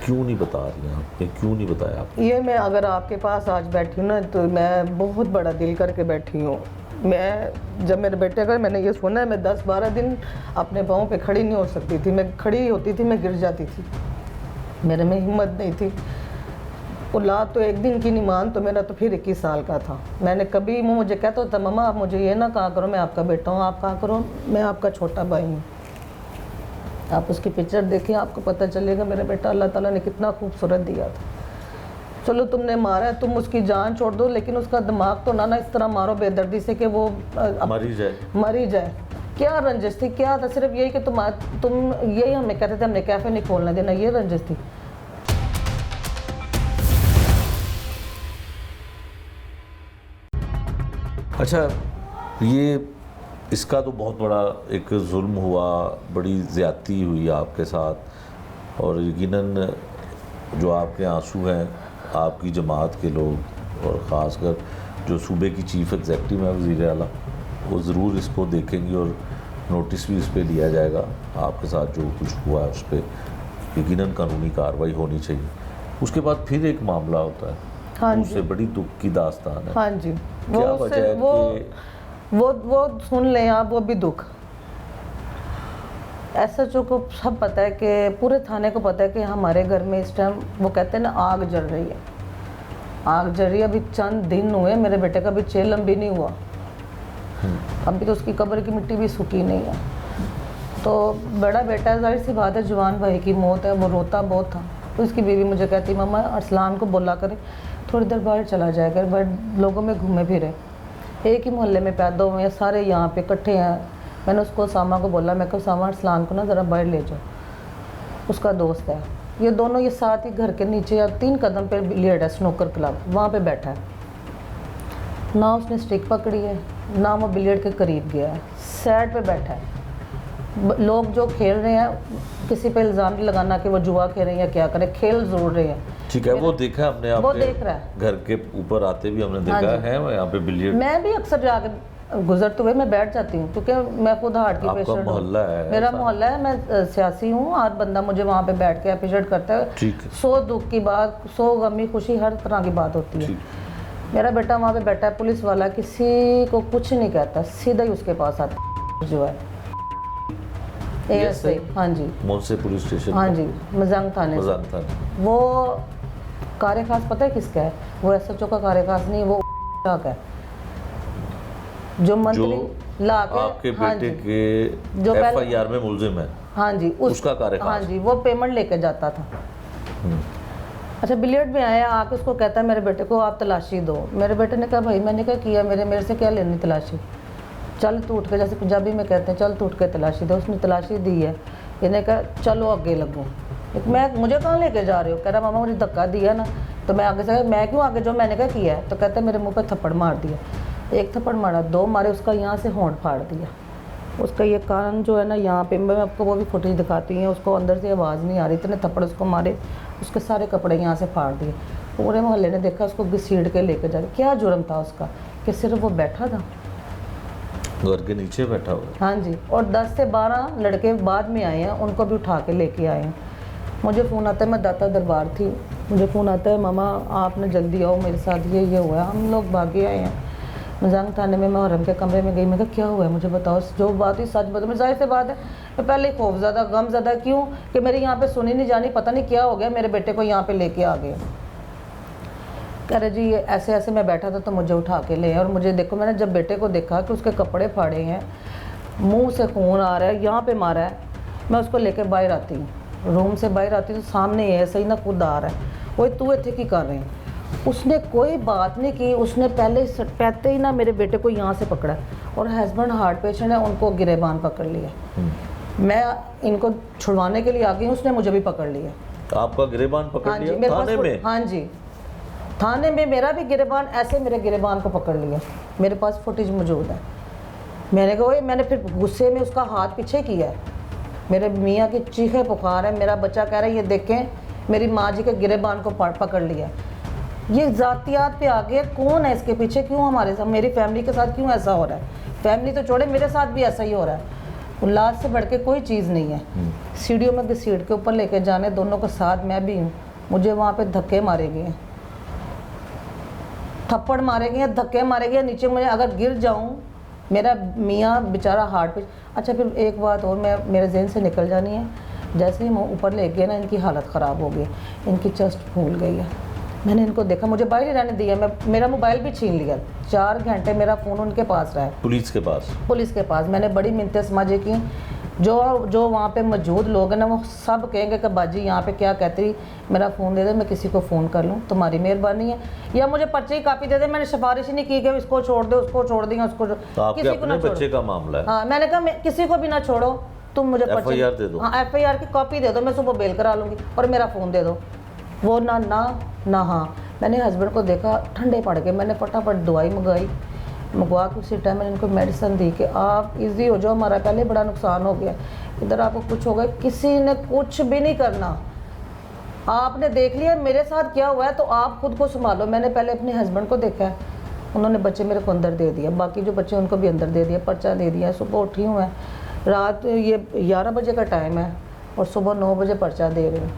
क्यों नहीं बता रही हैं आपने, क्यों नहीं बताया आपने? ये मैं अगर आपके पास आज बैठी हूँ ना तो मैं बहुत बड़ा दिल करके बैठी हूँ। मैं जब मेरे बेटे का मैंने ये सुना है, मैं 10-12 दिन अपने पाँव पे खड़ी नहीं हो सकती थी। मैं खड़ी होती थी मैं गिर जाती थी, मेरे में हिम्मत नहीं थी। औलाद तो एक दिन की नहीं, मान तो मेरा तो फिर 21 साल का था। मैंने कभी मुझे कहता होता मम्मा आप मुझे ये ना कहा करो मैं आपका बेटा हूँ, आप कहा करो मैं आपका छोटा भाई हूँ। आप उसकी पिक्चर देखिए, आपको पता चलेगा मेरा बेटा अल्लाह ताला ने कितना खूबसूरत दिया था। चलो तुमने मारा है, तुम उसकी जान छोड़ दो, लेकिन उसका दिमाग तो ना इस तरह मारो बेदर्दी से कि वो मर ही जाए। क्या रंजिश थी, क्या था? सिर्फ यही कि तुम यही हमें कहते थे हमने कैफ़े नहीं खोलने देना, ये रंजिश थी। अच्छा, ये इसका तो बहुत बड़ा एक जुल्म हुआ, बड़ी ज़्यादती हुई आपके साथ, और यकीनन जो आपके आंसू हैं आपकी जमात के लोग और ख़ासकर जो सूबे की चीफ़ एग्जेक्टिव है वज़ीर आला, वो ज़रूर इसको देखेंगे और नोटिस भी इस पर लिया जाएगा। आपके साथ जो कुछ हुआ है उस पर यकीनन कानूनी कार्रवाई होनी चाहिए। उसके बाद फिर एक मामला होता है, हाँ उससे बड़ी दुख की दास्तान है। हाँ जी, क्या वजह है कि वो सुन लें आप, वो भी दुख। एसएचओ को सब पता है कि पूरे थाने को पता है कि हमारे घर में इस टाइम वो कहते हैं ना आग जल रही है, आग जल रही है। अभी चंद दिन हुए, मेरे बेटे का भी 6 लंबी नहीं हुआ, अभी तो उसकी कब्र की मिट्टी भी सूखी नहीं है। तो बड़ा बेटा है, जाहिर सी बात है जवान भाई की मौत है, वो रोता बहुत था। तो उसकी बीवी मुझे कहती मम्मा अरसलान को बोला करे थोड़ी देर बाहर चला जाए कर, बाहर लोगों में घूमे फिरे, एक ही मोहल्ले में पैदा हुए हैं, सारे यहाँ पे इकट्ठे हैं। मैंने उसको सामा को बोला, मैं कहा सामा अरसलान को ना ज़रा बाहर ले जाओ, उसका दोस्त है। ये दोनों ये साथ ही घर के नीचे या 3 कदम पे बिलियर्ड है, स्नूकर क्लब, वहाँ पे बैठा है। ना उसने स्टिक पकड़ी है, ना वो बिलियर्ड के करीब गया है, साइड पे बैठा है। लोग जो खेल रहे हैं, किसी पे इल्ज़ाम नहीं लगाना कि वो जुआ खेल रहे हैं या क्या करें, खेल ज़रूर रहे हैं। ठीक है, वो देखा हमने, वो देख रहा है, घर के ऊपर आते भी हमने देखा है यहाँ पे बिलियर्ड। मैं भी अक्सर जाके गुजरते हुए मैं बैठ जाती हूँ, क्योंकि मैं खुद हार्ट की पेशेंट हूँ। मोहल्ला है, मेरा मोहल्ला है, मैं सियासी हूँ, हर बंदा मुझे वहाँ पे बैठ के अप्रिशिएट करता है। 100 दुख की बात, 100 गमी खुशी, हर तरह की बात होती है। मेरा बेटा वहाँ पे बैठा है, पुलिस वाला किसी को कुछ नहीं कहता, सीधा ही उसके पास आता जो है एएसआई। हाँ जी, मोनसे पुलिस स्टेशन। हाँ जी, मजांग थाने। वो कार्य खास पता है किसका है? वो एसएचओ का कार्य खास नहीं, वो का है जो मंत्री ला के आपके बेटे के जो एफआईआर में मुलजिम है। हाँ जी, उसका कार्य खास। हाँ जी, वो पेमेंट लेके जाता था। अच्छा, बिलियर्ड में आया, आके उसको कहता है मेरे बेटे को आप तलाशी दो। मेरे बेटे ने कहा भाई मैंने क्या किया, मेरे से क्या लेनी तलाशी? चल तू उठ के, जैसे पंजाबी में कहते हैं चल तू उठ के तलाशी दे, उसने तलाशी दी है। इन्हें कहा चलो आगे लगो। मैं मुझे कहाँ लेके जा रहे हो? कह रहा मामा मुझे धक्का दिया ना। तो मैं आगे से, मैं क्यों आगे, जो मैंने क्या किया है? तो कहते मेरे मुंह पर थप्पड़ मार दिया। एक थप्पड़ मारा, दो मारे, उसका यहाँ से होंठ फाड़ दिया। उसका ये कान जो है ना यहाँ पे, मैं आपको वो भी फुटेज दिखाती हूँ, उसको अंदर से आवाज़ नहीं आ रही, इतने थप्पड़ उसको मारे, उसके सारे कपड़े यहाँ से फाड़ दिए। पूरे मोहल्ले ने देखा, उसको घसीट के लेके जा रहे। क्या जुर्म था उसका कि सिर्फ वो बैठा था, घर के नीचे बैठा हुआ। हाँ जी। और 10 से 12 लड़के बाद में आए हैं, उनको भी उठा के लेके आए हैं। मुझे फ़ोन आता है, मैं दाता दरबार थी, मुझे फ़ोन आता है मामा आपने जल्दी आओ, मेरे साथ ये हुआ है। हम लोग भागे आए हैं मजांग थाने में। मैं मुहर्रम के कमरे में गई, मैं कहा क्या हुआ है मुझे बताओ, जो बात हुई सच बताओ। मैं जाहिर सी बात है मैं पहले ही खौफज़दा गमज़दा, क्यों कि मेरी यहाँ पे सुनी नहीं जानी, पता नहीं क्या हो गया, मेरे बेटे को यहाँ पे लेके आ गए। कह रहे जी ये ऐसे ऐसे मैं बैठा था तो मुझे उठा के ले। और मुझे देखो, मैंने जब बेटे को देखा कि उसके कपड़े फाड़े हैं, मुंह से खून आ रहा है, यहाँ पे मारा है, मैं उसको लेके बाहर आती हूँ, रूम से बाहर आती तो सामने ऐसे ही ना खुद आ रहा है, वो तू इतने की कर रहे हैं। उसने कोई बात नहीं की, उसने पहले ही ना मेरे बेटे को यहाँ से पकड़ा। और हस्बैंड हार्ट पेशेंट है, उनको गिरेबान पकड़ लिया। मैं इनको छुड़वाने के लिए आ गई, उसने मुझे भी पकड़ लिया। आपका गिरेबान पकड़ लिया थाने में? हाँ जी, थाने में मेरा भी गिरेबान, ऐसे मेरे गिरेबान को पकड़ लिया। मेरे पास फुटेज मौजूद है। मैंने कहा मैंने फिर गुस्से में उसका हाथ पीछे किया है। मेरे मियाँ की चीखे पुकार है, मेरा बच्चा कह रहा है ये देखें मेरी माँ जी के गिरेबान को पकड़ लिया। ये ज़ातियात पे आ गया, कौन है इसके पीछे, क्यों हमारे साथ, मेरी फैमिली के साथ क्यों ऐसा हो रहा है? फैमिली तो छोड़े, मेरे साथ भी ऐसा ही हो रहा है। उल्लास से बढ़ के कोई चीज़ नहीं है। सीढ़ियों में घसीट के ऊपर लेके जाने, दोनों के साथ मैं भी हूँ। मुझे वहाँ पे धक्के मारे गए, थप्पड़ मारे गए, धक्के मारे गए, नीचे मुझे अगर गिर जाऊँ, मेरा मियाँ बेचारा हार्ट पे। अच्छा फिर एक बात और मैं मेरे जहन से निकल जानी है, जैसे ही मैं ऊपर ले गए ना, इनकी हालत ख़राब हो गई, इनकी चेस्ट फूल गई है। मैंने इनको देखा, मुझे बाहर ही रहने दिया, मैं मेरा मोबाइल भी छीन लिया। 4 घंटे मेरा फ़ोन उनके पास रहा है, पुलिस के पास। पुलिस के पास मैंने बड़ी मिन्नतें समाजे की। जो वहाँ पे मौजूद लोग हैं ना, वो सब कहेंगे कि बाजी यहाँ पे क्या कहती रही, मेरा फ़ोन दे दे, मैं किसी को फ़ोन कर लूँ, तुम्हारी मेहरबानी है, या मुझे पर्चे की कापी दे दे। मैंने सिफारिश ही नहीं की कि इसको छोड़ दे, उसको छोड़ देंगे, उसको तो किसी को ना बच्चे का मामला है। हाँ, मैंने कहा किसी को भी ना छोड़ो, तुम मुझे FIR दे दो। हाँ, FIR की कॉपी दे दो, मैं सुबह बेल करा लूँगी, और मेरा फ़ोन दे दो। वो ना हाँ। मैंने हस्बैंड को देखा, ठंडे पड़ गए, मैंने फटाफट दवाई मंगवा के उसी टाइम मैंने इनको मेडिसिन दी कि आप इजी हो जाओ, हमारा पहले बड़ा नुकसान हो गया, इधर आपको कुछ हो गया। किसी ने कुछ भी नहीं करना, आपने देख लिया मेरे साथ क्या हुआ है, तो आप खुद को संभालो। मैंने पहले अपने हस्बैंड को देखा है, उन्होंने बच्चे मेरे को अंदर दे दिया, बाकी जो बच्चे उनको भी अंदर दे दिया, पर्चा दे दिया। सुबह उठी हूँ मैं, रात ये 11 बजे का टाइम है और सुबह 9 बजे पर्चा दे रही हूँ।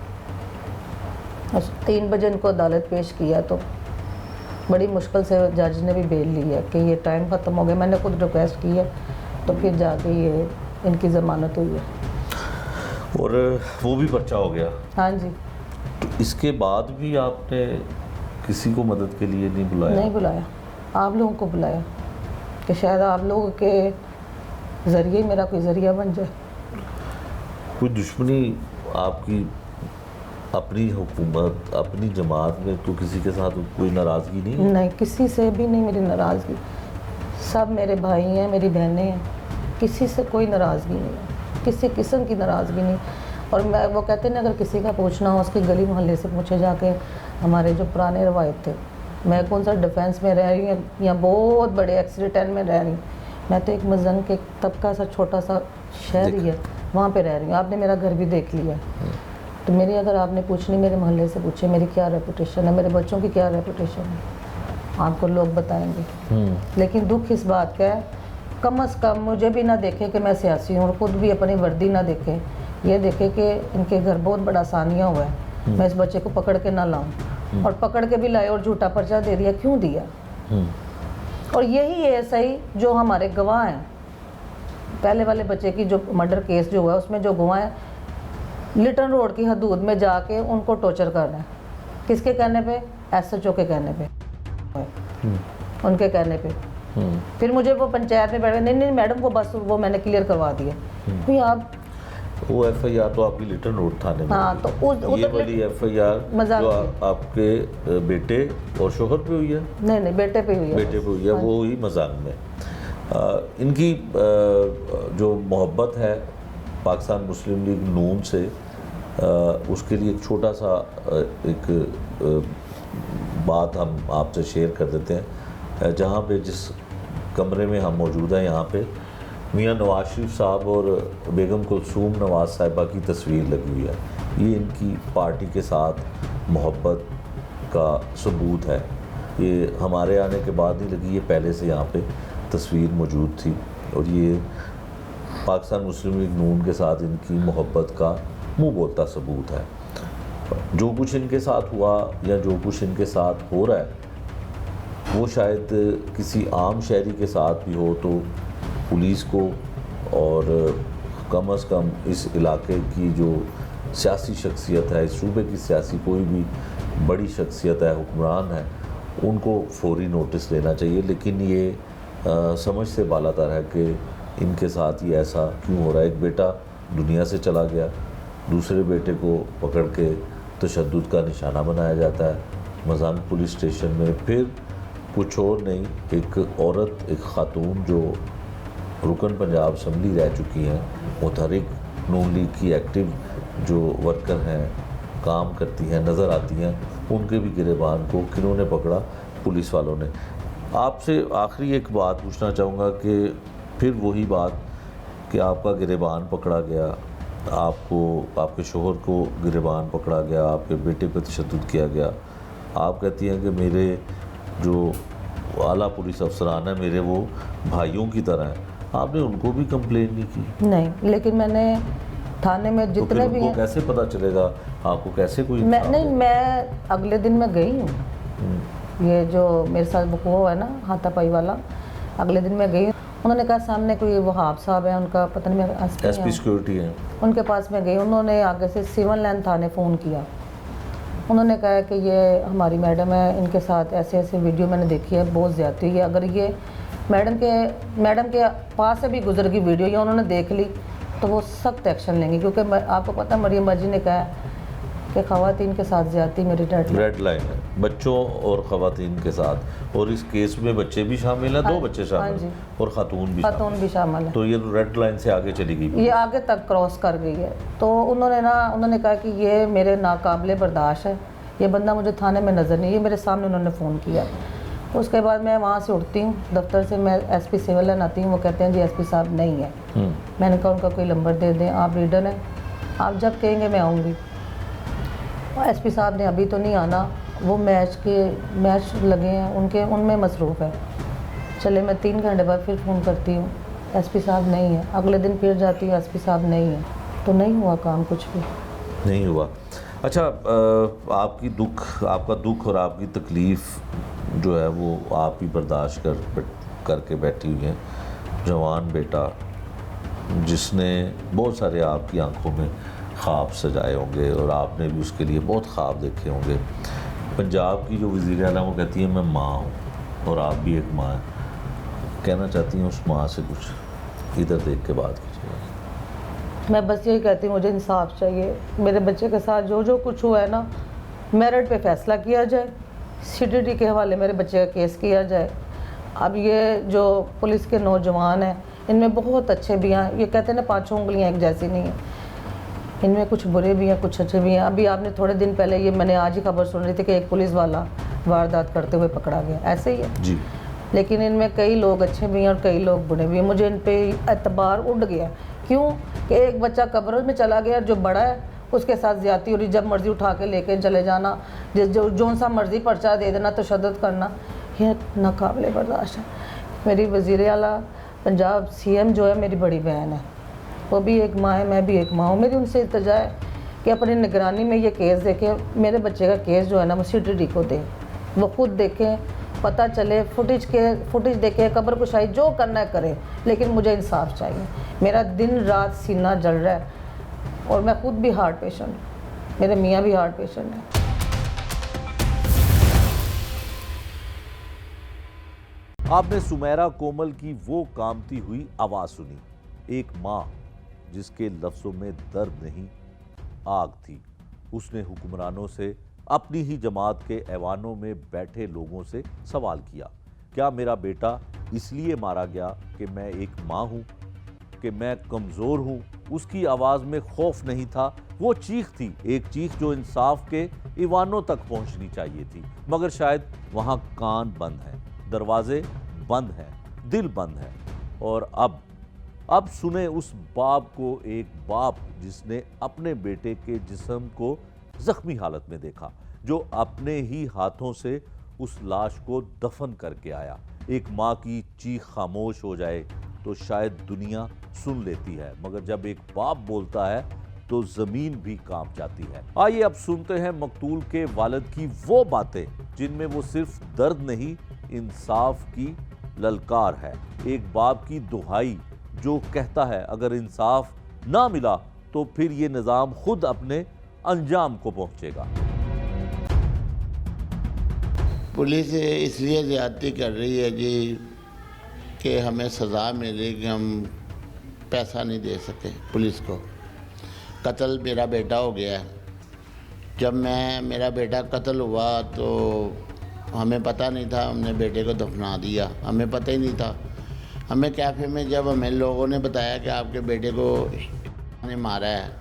3 बजे इनको अदालत पेश किया, तो बड़ी मुश्किल से जज ने भी बेल ली है कि ये टाइम ख़त्म हो गया। मैंने खुद रिक्वेस्ट की है, तो फिर जाके ये इनकी ज़मानत हुई है। और वो भी पर्चा हो गया? हाँ जी। तो इसके बाद भी आपने किसी को मदद के लिए नहीं बुलाया? नहीं बुलाया, आप लोगों को बुलाया कि शायद आप लोगों के ज़रिए मेरा कोई ज़रिया बन जाए। कोई दुश्मनी आपकी अपनी हुकूमत, अपनी जमात में, तो किसी के साथ कोई नाराज़गी नहीं? नहीं, किसी से भी नहीं मेरी नाराज़गी। सब मेरे भाई हैं, मेरी बहनें हैं, किसी से कोई नाराज़गी नहीं है, किसी किस्म की नाराज़गी नहीं। और मैं, वो कहते हैं ना, अगर किसी का पूछना हो उसके गली मोहल्ले से पूछे जाके, हमारे जो पुराने रवायत थे। मैं कौन सा डिफेंस में रह रही हूँ या बहुत बड़े एक्सीडेंट में रह रही हूँ, मैं तो एक मजंग के तबका सा छोटा सा शहर ही है, वहाँ पे रह रही हूँ। आपने मेरा घर भी देख लिया, तो मेरी अगर आपने पूछनी, मेरे मोहल्ले से पूछे मेरी क्या रेपुटेशन है, मेरे बच्चों की क्या रेपुटेशन है, आपको लोग बताएंगे। लेकिन दुख इस बात का है, कम से कम मुझे भी ना देखे कि मैं सियासी हूँ, और खुद भी अपनी वर्दी ना देखे, ये देखे कि इनके घर बहुत बड़ा सानिया हुआ है, मैं इस बच्चे को पकड़ के ना लाऊं। और पकड़ के भी लाए और झूठा पर्चा दे दिया, क्यों दिया? और यही है सही जो हमारे गवाह हैं, पहले वाले बच्चे की जो मर्डर केस जो हुआ उसमें जो गवाह हैं, लिटन रोड की हदूद में जाके उनको टॉर्चर करना है। किसके कहने पे? SHO के कहने पे, उनके कहने पे। फिर मुझे वो पंचायत में बैठ गए, नहीं मैडम वो बस वो मैंने क्लियर करवा दिया। भाई आप वो FIR तो आपकी लिटन रोड थाने में? हाँ, तो ये वाली FIR जो आपके बेटे और शोहर पे हुई है? नहीं बेटे पे हुई है। बेटे पे हुई है, वो हुई मजाक में। इनकी जो मोहब्बत है पाकिस्तान मुस्लिम लीग नून से, उसके लिए एक छोटा सा एक बात हम आपसे शेयर कर देते हैं। जहाँ पे जिस कमरे में हम मौजूद हैं, यहाँ पे मियाँ नवाज शरीफ साहब और बेगम कुलसूम नवाज साहिबा की तस्वीर लगी हुई है। ये इनकी पार्टी के साथ मोहब्बत का सबूत है। ये हमारे आने के बाद नहीं लगी, ये पहले से यहाँ पे तस्वीर मौजूद थी, और ये पाकिस्तान मुस्लिम लीग नून के साथ इनकी मोहब्बत का मुंह बोलता सबूत है। जो कुछ इनके साथ हुआ या जो कुछ इनके साथ हो रहा है, वो शायद किसी आम शहरी के साथ भी हो तो पुलिस को और कम से कम इस इलाके की जो सियासी शख्सियत है, इस सूबे की सियासी कोई भी बड़ी शख्सियत है, हुक्मरान है, उनको फौरी नोटिस लेना चाहिए। लेकिन ये समझ से बालातर है कि इनके साथ ही ऐसा क्यों हो रहा है। एक बेटा दुनिया से चला गया, दूसरे बेटे को पकड़ के तशद्दुद का निशाना बनाया जाता है मजांग पुलिस स्टेशन में। फिर कुछ और नहीं, एक औरत, एक खातून जो रुकन पंजाब असम्बली रह चुकी हैं, मुतहरिक नून लीग की एक्टिव जो वर्कर हैं, काम करती हैं, नज़र आती हैं, उनके भी गिरेबान को किन्होंने पकड़ा? पुलिस वालों ने। आपसे आखिरी एक बात पूछना चाहूँगा कि फिर वही बात कि आपका गिरेबान पकड़ा गया, आपको, आपके शोहर को गिरेबान पकड़ा गया, आपके बेटे पर तशद्दुद किया गया। आप कहती हैं कि मेरे जो आला पुलिस अफसरान हैं मेरे वो भाइयों की तरह हैं, आपने उनको भी कंप्लेन नहीं की? नहीं, लेकिन मैंने थाने में तो जितने भी उनको कैसे पता चलेगा? आपको कैसे कोई मैं अगले दिन मैं गई हूँ। ये जो मेरे साथ वो है ना हाथापाई वाला, अगले दिन मैं गई, उन्होंने कहा सामने कोई वहाब साहब है, उनका पता नहीं, मैं एसपी सिक्योरिटी है, उनके पास में गई। उन्होंने आगे से सिविल लाइन थाने फ़ोन किया। उन्होंने कहा कि ये हमारी मैडम है, इनके साथ ऐसे ऐसे वीडियो मैंने देखी है, बहुत ज़्यादती है। अगर ये मैडम के पास से भी गुजर की वीडियो या उन्होंने देख ली तो वो सख्त एक्शन लेंगे, क्योंकि आपको पता है मरियम बाजी ने कहा कि ख़वातीन के साथ ज़्यादती मेरी रेड लाइन है, बच्चों और ख़वातीन के साथ। और इस केस में बच्चे भी शामिल हैं, 2 बच्चे शामिल हैं और ख़ातून भी शामिल है। तो ये रेड लाइन से आगे चली गई, ये आगे तक क्रॉस कर गई है। तो उन्होंने कहा कि ये मेरे नाकाबिले बर्दाश्त है, ये बंदा मुझे थाने में नज़र नहीं, ये मेरे सामने उन्होंने फ़ोन किया। उसके बाद मैं वहाँ से उठती हूँ दफ्तर से, मैं एसपी सिविल लाइन आती हूँ, वो कहते हैं जी एसपी साहब नहीं है। मैंने कहा उनका कोई नंबर दे दें, आप रीडर हैं, आप जब कहेंगे मैं आऊँगी। एसपी साहब ने अभी तो नहीं आना, वो मैच लगे हैं उनमें मसरूफ़ है। चले मैं 3 घंटे बाद फिर फ़ोन करती हूँ, एसपी साहब नहीं है। अगले दिन फिर जाती हूँ, एसपी साहब नहीं है। तो नहीं हुआ काम, कुछ भी नहीं हुआ। अच्छा, आपका दुख और आपकी तकलीफ़ जो है वो आप ही बर्दाश्त करके बैठी हुई हैं। जवान बेटा जिसने बहुत सारे आपकी आंखों में ख्वाब सजाए होंगे और आपने भी उसके लिए बहुत ख्वाब देखे होंगे। पंजाब की जो वज़ीर आला वो कहती है मैं माँ हूँ और आप भी एक माँ हैं, कहना चाहती हूँ उस माँ से कुछ इधर देख के बात कीजिएगा। मैं बस यही कहती हूँ, मुझे इंसाफ चाहिए। मेरे बच्चे के साथ जो कुछ हुआ है ना, मेरिट पे फैसला किया जाए, सीटीडी के हवाले मेरे बच्चे का केस किया जाए। अब ये जो पुलिस के नौजवान हैं, इनमें बहुत अच्छे भी हैं। ये कहते हैं ना 5 उंगलियां एक जैसी नहीं है, इनमें कुछ बुरे भी हैं, कुछ अच्छे भी हैं। अभी आपने थोड़े दिन पहले ये मैंने आज ही खबर सुन रही थी कि एक पुलिस वाला वारदात करते हुए पकड़ा गया, ऐसे ही है जी। लेकिन इनमें कई लोग अच्छे भी हैं और कई लोग बुरे भी हैं। मुझे इन पर एतबार उड़ गया। क्यों कि एक बच्चा कब्र में चला गया जो बड़ा है, उसके साथ ज़्यादती हो रही, जब मर्ज़ी उठा के लेके चले जाना, जो सा मर्ज़ी पर्चा दे देना, तशद्दुद करना, ये नाकाबिले बर्दाश्त है। मेरी वज़ीर आला पंजाब CM जो है मेरी बड़ी बहन है, वो भी एक माँ है, मैं भी एक माँ हूँ। मेरी उनसे इल्तिजा है कि अपनी निगरानी में ये केस देखें, मेरे बच्चे का केस जो है ना वो सीटीडी को दें, वो खुद देखें, पता चले, फुटेज देखें, कब्र कुशाई जो करना है करें, लेकिन मुझे इंसाफ चाहिए। मेरा दिन रात सीना जल रहा है और मैं खुद भी हार्ट पेशेंट, मेरे मियाँ भी हार्ट पेशेंट हैं। आपने सुमेरा कोमल की वो कामती हुई आवाज़ सुनी, एक माँ जिसके लफ्ज़ों में दर्द नहीं आग थी। उसने हुक्मरानों से, अपनी ही जमात के ऐवानों में बैठे लोगों से सवाल किया क्या मेरा बेटा इसलिए मारा गया कि मैं एक माँ हूँ, कि मैं कमज़ोर हूँ? उसकी आवाज़ में खौफ नहीं था, वो चीख थी, एक चीख जो इंसाफ के ईवानों तक पहुँचनी चाहिए थी। मगर शायद वहाँ कान बंद हैं, दरवाजे बंद हैं, दिल बंद है। और अब सुने उस बाप को, एक बाप जिसने अपने बेटे के जिस्म को जख्मी हालत में देखा, जो अपने ही हाथों से उस लाश को दफन करके आया। एक माँ की चीख खामोश हो जाए तो शायद दुनिया सुन लेती है, मगर जब एक बाप बोलता है तो जमीन भी कांप जाती है। आइए अब सुनते हैं मकतूल के वालिद की वो बातें जिनमें वो सिर्फ दर्द नहीं, इंसाफ की ललकार है। एक बाप की दुहाई जो कहता है अगर इंसाफ ना मिला तो फिर ये निज़ाम खुद अपने अंजाम को पहुंचेगा। पुलिस इसलिए ज़्यादती कर रही है जी कि हमें सज़ा मिले कि हम पैसा नहीं दे सके पुलिस को। कत्ल मेरा बेटा हो गया। जब मेरा बेटा कत्ल हुआ तो हमें पता नहीं था, हमने बेटे को दफना दिया, हमें पता ही नहीं था। हमें कैफ़े में जब हमें लोगों ने बताया कि आपके बेटे को ने मारा है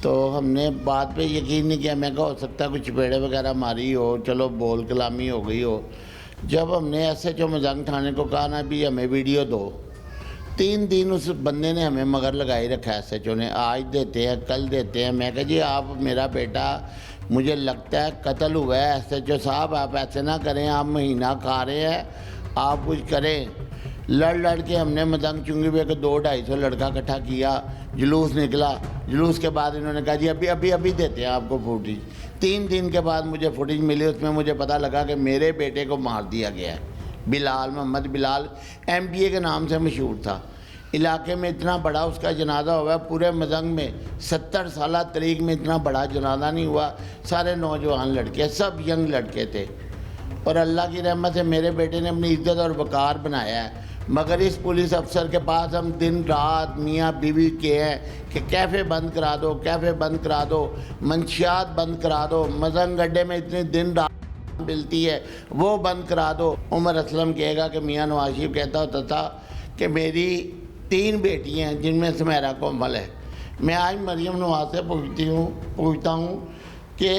तो हमने बात पे यकीन नहीं किया। मैं कहा हो सकता है कुछ चपेड़े वगैरह मारी हो, चलो बोल कलामी हो गई हो। जब हमने SHO मजांग थाने को कहा ना भी हमें वीडियो दो, 3 दिन उस बंदे ने हमें मगर लगाई रखा है। SHO ने आज देते हैं कल देते हैं। मैं कहा जी आप मेरा बेटा मुझे लगता है कत्ल हुआ है, SHO साहब आप ऐसे ना करें, आप महीना खा रहे हैं, आप कुछ करें। लड़ के हमने मदंग चुंगी पे 200-250 लड़का इकट्ठा किया, जुलूस निकला। जुलूस के बाद इन्होंने कहा जी अभी देते हैं आपको फुटेज। 3 दिन के बाद मुझे फुटेज मिली, उसमें मुझे पता लगा कि मेरे बेटे को मार दिया गया है। बिलाल, मोहम्मद बिलाल MBA के नाम से मशहूर था। इलाके में इतना बड़ा उसका जनाजा हुआ, पूरे मजंग में 70 साल तरीक में इतना बड़ा जनाजा नहीं हुआ। सारे नौजवान लड़के, सब यंग लड़के थे और अल्लाह की रहमत से मेरे बेटे ने अपनी इज्जत और वकार बनाया है। मगर इस पुलिस अफसर के पास हम दिन रात मियाँ बीवी के हैं कि कैफ़े बंद करा दो, कैफ़े बंद करा दो, मंशियात बंद करा दो, मजंग अड्डे में इतनी दिन रात मिलती है वो बंद करा दो। उमर असलम कहेगा कि मियाँ नवाज शरीफ कहता होता था कि मेरी 3 बेटियाँ हैं जिनमें से मेरा कोमल है। मैं आज मरियम नवाज से पूछता हूँ कि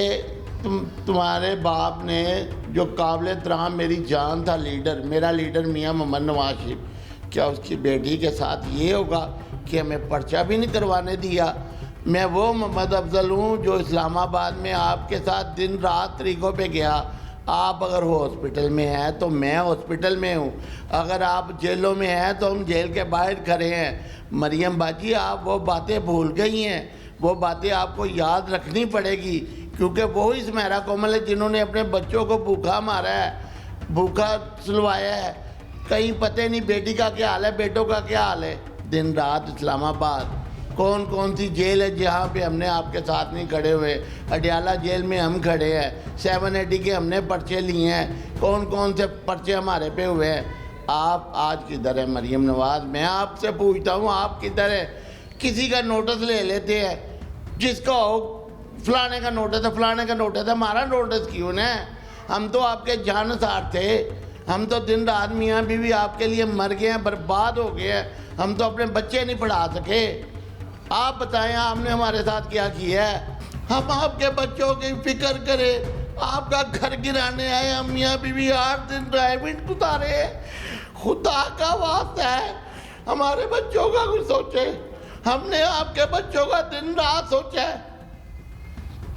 तुम्हारे बाप ने जो काबिल तराम मेरी जान था लीडर, मेरा लीडर मियाँ मोहम्मद नवाज शरीफ, क्या उसकी बेटी के साथ ये होगा कि हमें पर्चा भी नहीं करवाने दिया? मैं वो मोहम्मद अफजल हूँ जो इस्लामाबाद में आपके साथ दिन रात तरीक़ों पे गया। आप अगर हॉस्पिटल में हैं तो मैं हॉस्पिटल में हूँ, अगर आप जेलों में हैं तो हम जेल के बाहर खड़े हैं। मरियम बाजी आप वो बातें भूल गई हैं, वो बातें आपको याद रखनी पड़ेगी क्योंकि वो इस मेरा कोमल है जिन्होंने अपने बच्चों को भूखा मारा है, भूखा सुलवाया है। कहीं पता नहीं बेटी का क्या हाल है, बेटों का क्या हाल है। दिन रात इस्लामाबाद कौन सी जेल है जहाँ पे हमने आपके साथ नहीं खड़े हुए? अडियाला जेल में हम खड़े हैं, 780 के हमने पर्चे लिए हैं, कौन से पर्चे हमारे पे हुए हैं। आप आज किधर है मरियम नवाज? मैं आपसे पूछता हूँ आप किधर है? किसी का नोटिस ले लेते हैं, जिसका हो फलाने का नोटिस है, फलाने का नोटिस है, हमारा नोटिस क्यों है? हम तो आपके जानसार थे, हम तो दिन रात मियाँ बीवी आपके लिए मर गए हैं, बर्बाद हो गए हैं, हम तो अपने बच्चे नहीं पढ़ा सके। आप बताएं आपने हमारे साथ क्या किया है? हम आपके बच्चों की फिक्र करें, आपका घर गिराने आए, हम मियाँ बीवी 8 दिन ड्राइविंग गुजारे। खुदा का वास्ता है हमारे बच्चों का कुछ सोचे। हमने आपके बच्चों का दिन रात सोचा है,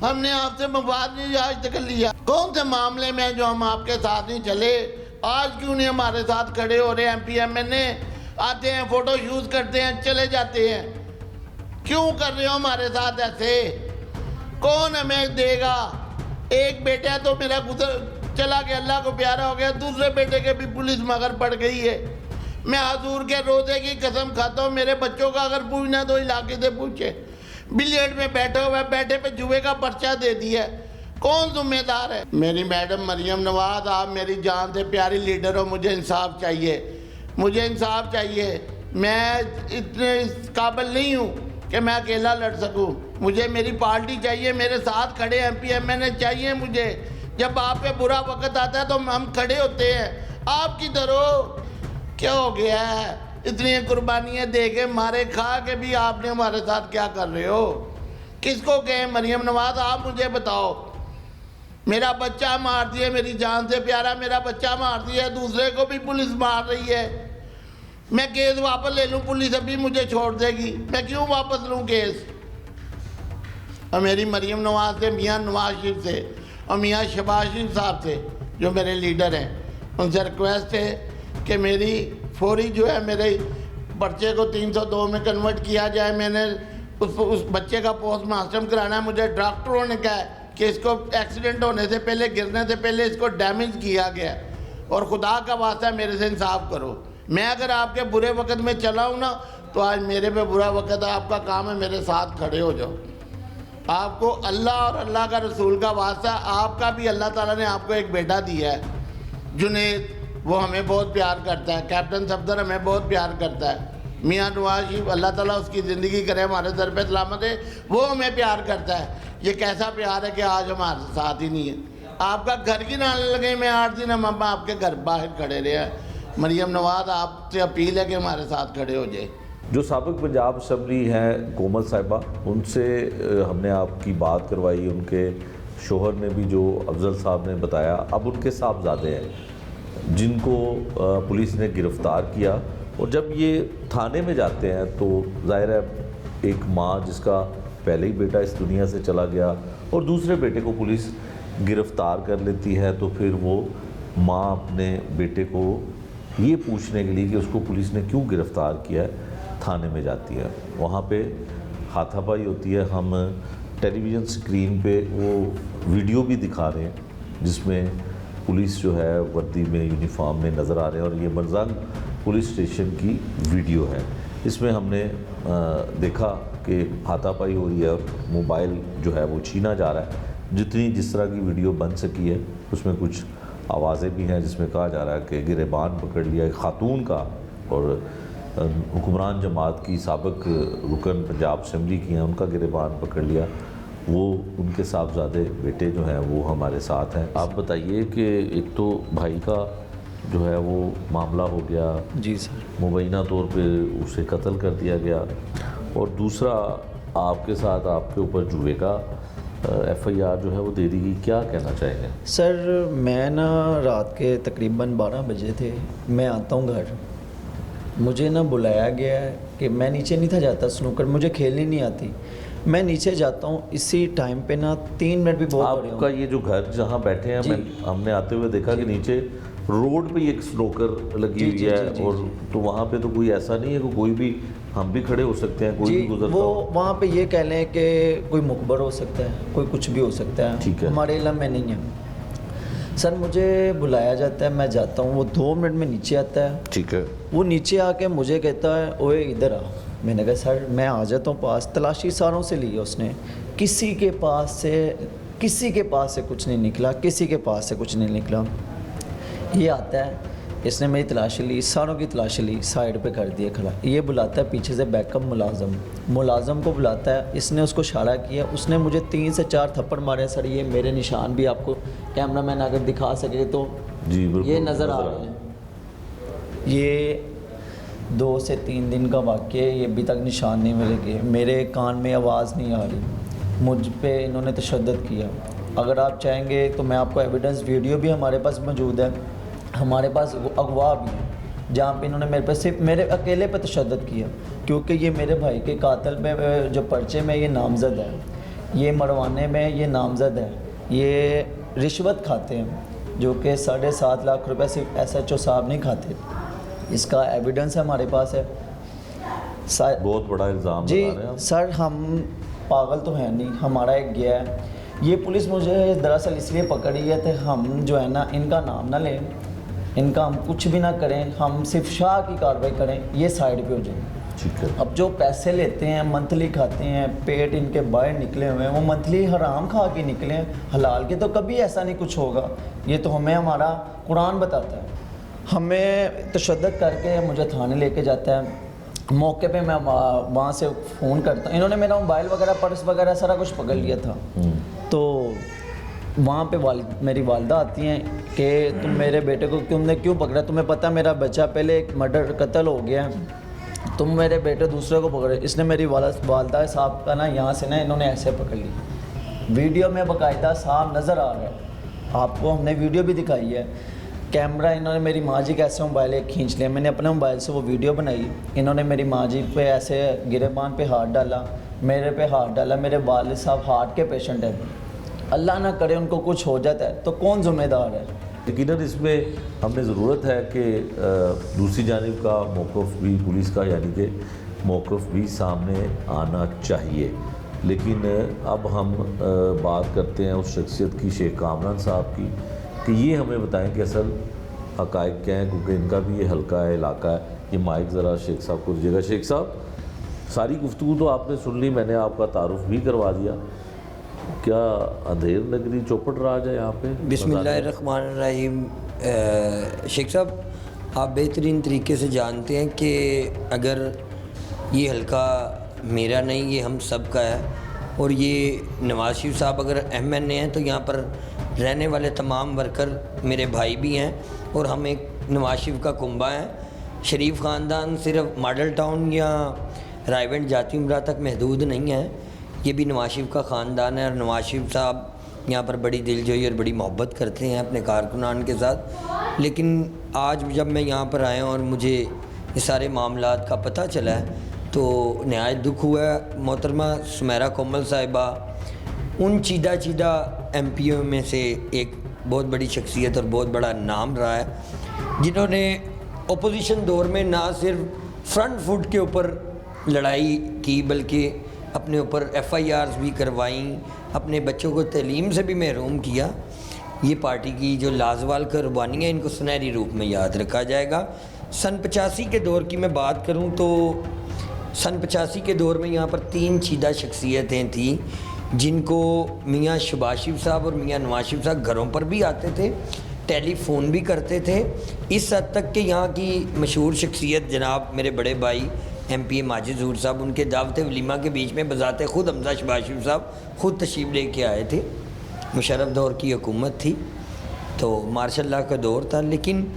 हमने आपसे मवाद नहीं आज तक लिया। कौन से मामले में जो हम आपके साथ नहीं चले? आज क्यों नहीं हमारे साथ खड़े हो रहे? MP MNA आते हैं, फोटो शूट करते हैं, चले जाते हैं। क्यों कर रहे हो हमारे साथ ऐसे? कौन हमें देगा? एक बेटा तो मेरा गुजर चला गया, अल्लाह को प्यारा हो गया, दूसरे बेटे के भी पुलिस मगर पड़ गई है। मैं हजूर के रोज़े की कसम खाता हूँ, मेरे बच्चों का अगर पूछना तो इलाके से पूछे। बिलियर्ड में बैठा हुआ है, बैठे पे जुए का पर्चा दे दिया, कौन जिम्मेदार है? मेरी मैडम मरियम नवाज, आप मेरी जान से प्यारी लीडर हो, मुझे इंसाफ चाहिए, मुझे इंसाफ चाहिए। मैं इतने काबिल नहीं हूँ कि मैं अकेला लड़ सकूँ, मुझे मेरी पार्टी चाहिए, मेरे साथ खड़े MP MNA चाहिए मुझे। जब आप पे बुरा वक्त आता है तो हम खड़े होते हैं, आप किधर हो? क्या हो गया है? इतनी कुर्बानियाँ दे के मारे खा के भी आपने हमारे साथ क्या कर रहे हो? किसको कहें मरियम नवाज, आप मुझे बताओ। मेरा बच्चा मार दिया, मेरी जान से प्यारा मेरा बच्चा मार दिया, दूसरे को भी पुलिस मार रही है। मैं केस वापस ले लूं, पुलिस अभी मुझे छोड़ देगी, मैं क्यों वापस लूं केस? और मेरी मरियम नवाज से, मियाँ नवाज शरीफ से और मियाँ शहबाज शरीफ साहब से जो मेरे लीडर हैं, उनसे रिक्वेस्ट है कि मेरी फौरी जो है मेरे पर्चे को 302 में कन्वर्ट किया जाए। मैंने उस बच्चे का पोस्टमार्टम कराना है। मुझे डॉक्टरों ने कहा है कि इसको एक्सीडेंट होने से पहले, गिरने से पहले इसको डैमेज किया गया, और खुदा का वास्ता मेरे से इंसाफ करो। मैं अगर आपके बुरे वक्त में चला हूँ ना, तो आज मेरे पे बुरा वक्त है, आपका काम है मेरे साथ खड़े हो जाओ। आपको अल्लाह और अल्लाह का रसूल का वास्ता, आपका भी अल्लाह ताला ने आपको एक बेटा दिया है जुनेद, वो हमें बहुत प्यार करता है। कैप्टन सफदर हमें बहुत प्यार करता है। मियाँ नवाज शरीफ, अल्लाह ताला उसकी ज़िंदगी करे, हमारे सर पे सलामत है, वो हमें प्यार करता है। ये कैसा प्यार है कि आज हमारे साथ ही नहीं है। आपका घर की ना लगे, मैं 8 दिन हम आपके घर बाहर खड़े रहे हैं। मरियम नवाज, आपसे अपील है कि हमारे साथ खड़े हो जाए। जो साबिक पंजाब असम्बली हैं कोमल साहिबा, उनसे हमने आपकी बात करवाई। उनके शोहर ने भी, जो अफजल साहब ने बताया, अब उनके साहबजादे हैं जिनको पुलिस ने गिरफ़्तार किया। और जब ये थाने में जाते हैं तो ज़ाहिर है एक माँ जिसका पहले ही बेटा इस दुनिया से चला गया और दूसरे बेटे को पुलिस गिरफ़्तार कर लेती है, तो फिर वो माँ अपने बेटे को ये पूछने के लिए कि उसको पुलिस ने क्यों गिरफ़्तार किया है, थाने में जाती है। वहाँ पे हाथापाई होती है। हम टेलीविज़न स्क्रीन पे वो वीडियो भी दिखा रहे हैं जिसमें पुलिस जो है वर्दी में, यूनिफॉर्म में नज़र आ रहे हैं, और ये मरजंग पुलिस स्टेशन की वीडियो है। इसमें हमने देखा कि हाथापाई हो रही है और मोबाइल जो है वो छीना जा रहा है। जिस तरह की वीडियो बन सकी है उसमें कुछ आवाज़ें भी हैं जिसमें कहा जा रहा है कि गिरेबान पकड़ लिया एक खातून का, और हुक्मरान जमात की साबिक रुकन पंजाब असम्बली की हैं, उनका गिरेबान पकड़ लिया। वो उनके साहबजादे बेटे जो हैं वो हमारे साथ हैं। आप बताइए कि एक तो भाई का जो है वो मामला हो गया, जी सर, मुबैना तौर पे उसे कत्ल कर दिया गया, और दूसरा आपके साथ आपके ऊपर जुए का FIR जो है वो दे दी गई। क्या कहना चाहेंगे? सर मैं ना रात के तकरीबन 12 बजे थे, मैं आता हूँ घर, मुझे ना बुलाया गया है कि मैं नीचे नहीं था जाता, स्नूकर मुझे खेलनी नहीं आती, मैं नीचे जाता हूँ। इसी टाइम पे ना 3 मिनट भी बहुत बड़े आपका ये जो घर जहाँ बैठे हैं, हमने आते हुए देखा कि नीचे रोड पे एक स्नूकर लगी हुई है, और तो वहाँ पे तो कोई ऐसा नहीं है कि कोई भी, हम भी खड़े हो सकते हैं, कोई भी गुजरता वो हो। वहाँ पे ये कह लें कि कोई मुखबर हो सकता है, कोई कुछ भी हो सकता है, ठीक है। हमारे इलाके में नहीं है। सर मुझे बुलाया जाता है, मैं जाता हूँ, वो 2 मिनट में नीचे आता है। ठीक है। वो नीचे आके मुझे कहता है ओए इधर आ। मैंने कहा सर मैं आ जाता हूँ पास। तलाशी सारों से ली है उसने, किसी के पास से कुछ नहीं निकला, किसी के पास से कुछ नहीं निकला। ये आता है, इसने मेरी तलाशी ली, सारों की तलाशी ली, साइड पे कर दिया खड़ा। ये बुलाता है पीछे से बैकअप मुलाजम को बुलाता है, इसने उसको इशारा किया, उसने मुझे 3 से 4 थप्पड़ मारे। सर ये मेरे निशान भी आपको कैमरा मैन अगर दिखा सके तो जी ये नज़र आ रहे हैं। ये 2 से 3 दिन का वाक़या है, ये अभी तक निशान नहीं मिले। मेरे कान में आवाज़ नहीं आ रही, मुझ पे इन्होंने तशद्दुद किया। अगर आप चाहेंगे तो मैं आपको एविडेंस वीडियो भी हमारे पास मौजूद है, हमारे पास अगवा भी है, जहाँ पे इन्होंने मेरे पे सिर्फ मेरे अकेले पे तशद्दुद किया, क्योंकि ये मेरे भाई के कातिल में जो पर्चे में ये नामज़द है, ये मरवाने में ये नामज़द है, ये रिश्वत खाते हैं जो कि 7.5 लाख रुपए सिर्फ SHO साहब नहीं खाते। इसका एविडेंस हमारे पास है। बहुत बड़ा इल्ज़ाम जी लगा रहे हैं आप। सर हम पागल तो हैं नहीं, हमारा एक गया है। ये पुलिस मुझे दरअसल इसलिए पकड़ी है कि हम जो है ना इनका नाम ना लें, इनका हम कुछ भी ना करें, हम सिर्फ शाह की कार्रवाई करें, ये साइड पे हो जाए। ठीक है। अब जो पैसे लेते हैं, मंथली खाते हैं, पेट इनके बाहर निकले हुए हैं, वो मंथली हराम खा के निकले हैं, हलाल के तो कभी ऐसा नहीं कुछ होगा। ये तो हमें हमारा कुरान बताता है। हमें तशद्दुद करके मुझे थाने लेके जाता है। मौके पे मैं वहाँ से फ़ोन करता हूँ, इन्होंने मेरा मोबाइल वगैरह, पर्स वगैरह सारा कुछ पकड़ लिया था। तो वहाँ पे मेरी वालदा आती हैं, कि तुम मेरे बेटे को तुमने क्यों पकड़ा, तुम्हें पता मेरा बच्चा पहले एक मर्डर कत्ल हो गया है, तुम मेरे बेटे दूसरे को पकड़े। इसने मेरी वालदा साहब का ना यहाँ से ना इन्होंने ऐसे पकड़ ली। वीडियो में बाकायदा साहब नज़र आ रहा है, आपको हमने वीडियो भी दिखाई है। कैमरा इन्होंने मेरी माँ जी के ऐसे मोबाइल एक खींच लिया, मैंने अपने मोबाइल से वो वीडियो बनाई। इन्होंने मेरी माँ जी पे ऐसे गिरेबान पे हाथ डाला, मेरे पे हाथ डाला। मेरे वालिद साहब हार्ट के पेशेंट हैं, अल्लाह ना करे उनको कुछ हो जाता है तो कौन ज़िम्मेदार है। यकीनन इसमें हमें ज़रूरत है कि दूसरी जानिब का मौक़िफ़ भी पुलिस का यानी कि मौक़िफ़ भी सामने आना चाहिए। लेकिन अब हम बात करते हैं उस शख्सियत की, शेख कामरान साहब की, कि ये हमें बताएं कि असल हक़ाइक़ क्या हैं, क्योंकि इनका भी ये हल्का है, इलाका है। ये माइक ज़रा शेख साहब को दीजिएगा। शेख साहब, सारी गुफ्तगू तो आपने सुन ली, मैंने आपका तारुफ़ भी करवा दिया। क्या अंधेर नगरी चौपट राज है यहाँ पे? बिस्मिल्लाहिर्रहमानिर्रहीम। शेख साहब, आप बेहतरीन तरीके से जानते हैं कि अगर ये हल्का मेरा नहीं, ये हम सब का है, और ये नवाज़ शरीफ साहब अगर MNA हैं तो यहाँ पर रहने वाले तमाम वर्कर मेरे भाई भी हैं, और हम एक नवाज़ शरीफ का कुंबा है। शरीफ ख़ानदान सिर्फ मॉडल टाउन या रायवेंट जाती उम्रा तक महदूद नहीं है, ये भी नवाज़ शरीफ का ख़ानदान है। और नवाज़ शरीफ साहब यहाँ पर बड़ी दिलजोई और बड़ी मोहब्बत करते हैं अपने कारकुनान के साथ। लेकिन आज जब मैं यहाँ पर आया और मुझे ये सारे मामलात का पता चला है तो नहायत दुख हुआ है। मोहतरमा सुमेरा कोमल साहिबा उन चीदा MPO में से एक बहुत बड़ी शख्सियत और बहुत बड़ा नाम रहा है, जिन्होंने ओपोजिशन दौर में ना सिर्फ फ्रंट फुट के ऊपर लड़ाई की बल्कि अपने ऊपर FIRs भी करवाईं, अपने बच्चों को तालीम से भी महरूम किया। ये पार्टी की जो लाजवाल कुर्बानी है, इनको सुनहरी रूप में याद रखा जाएगा। सन 85 के दौर की मैं बात करूं तो सन 85 के दौर में यहाँ पर 3 चीदा शख्सियतें थीं, जिनको मियाँ शहबाज शरीफ साहब और मियाँ नवाज शरीफ साहब घरों पर भी आते थे, टेलीफोन भी करते थे। इस हद तक कि यहाँ की मशहूर शख्सियत जनाब मेरे बड़े भाई MPA माजिद ज़हूर साहब, उनके दावत वलीमा के बीच में बजाते ख़ुद हमज़ा शहबाज शरीफ साहब ख़ुद तशरीफ़ लेके आए थे। मुशर्रफ दौर की हुकूमत थी तो मार्शल लॉ का दौर था। लेकिन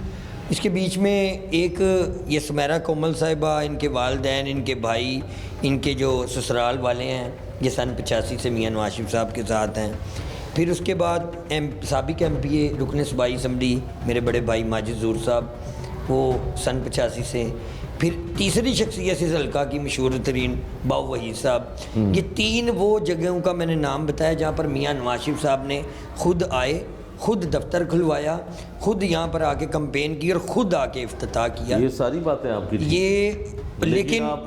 इसके बीच में एक ये सुमेरा कोमल साहिबा, इनके वालिदैन, इनके भाई, इनके जो ससुराल वाले हैं, ये सन 85 से मियाँ नवाज शरीफ साहब के साथ हैं। फिर उसके बाद साबिक MPA रुकन सूबाई असम्बली मेरे बड़े भाई माजिद ज़हूर साहब, वो सन 85 से। फिर तीसरी शख्सियत इस हल्का की मशहूर तरीन बाऊ वहीद साहब। ये 3 वो जगहों का मैंने नाम बताया जहाँ पर मियाँ नवाज शरीफ साहब ने खुद आए, खुद दफ्तर खुलवाया, खुद यहाँ पर आके कैंपेन की और ख़ुद आके इफ्तिताह किया। ये सारी बातें आपकी ये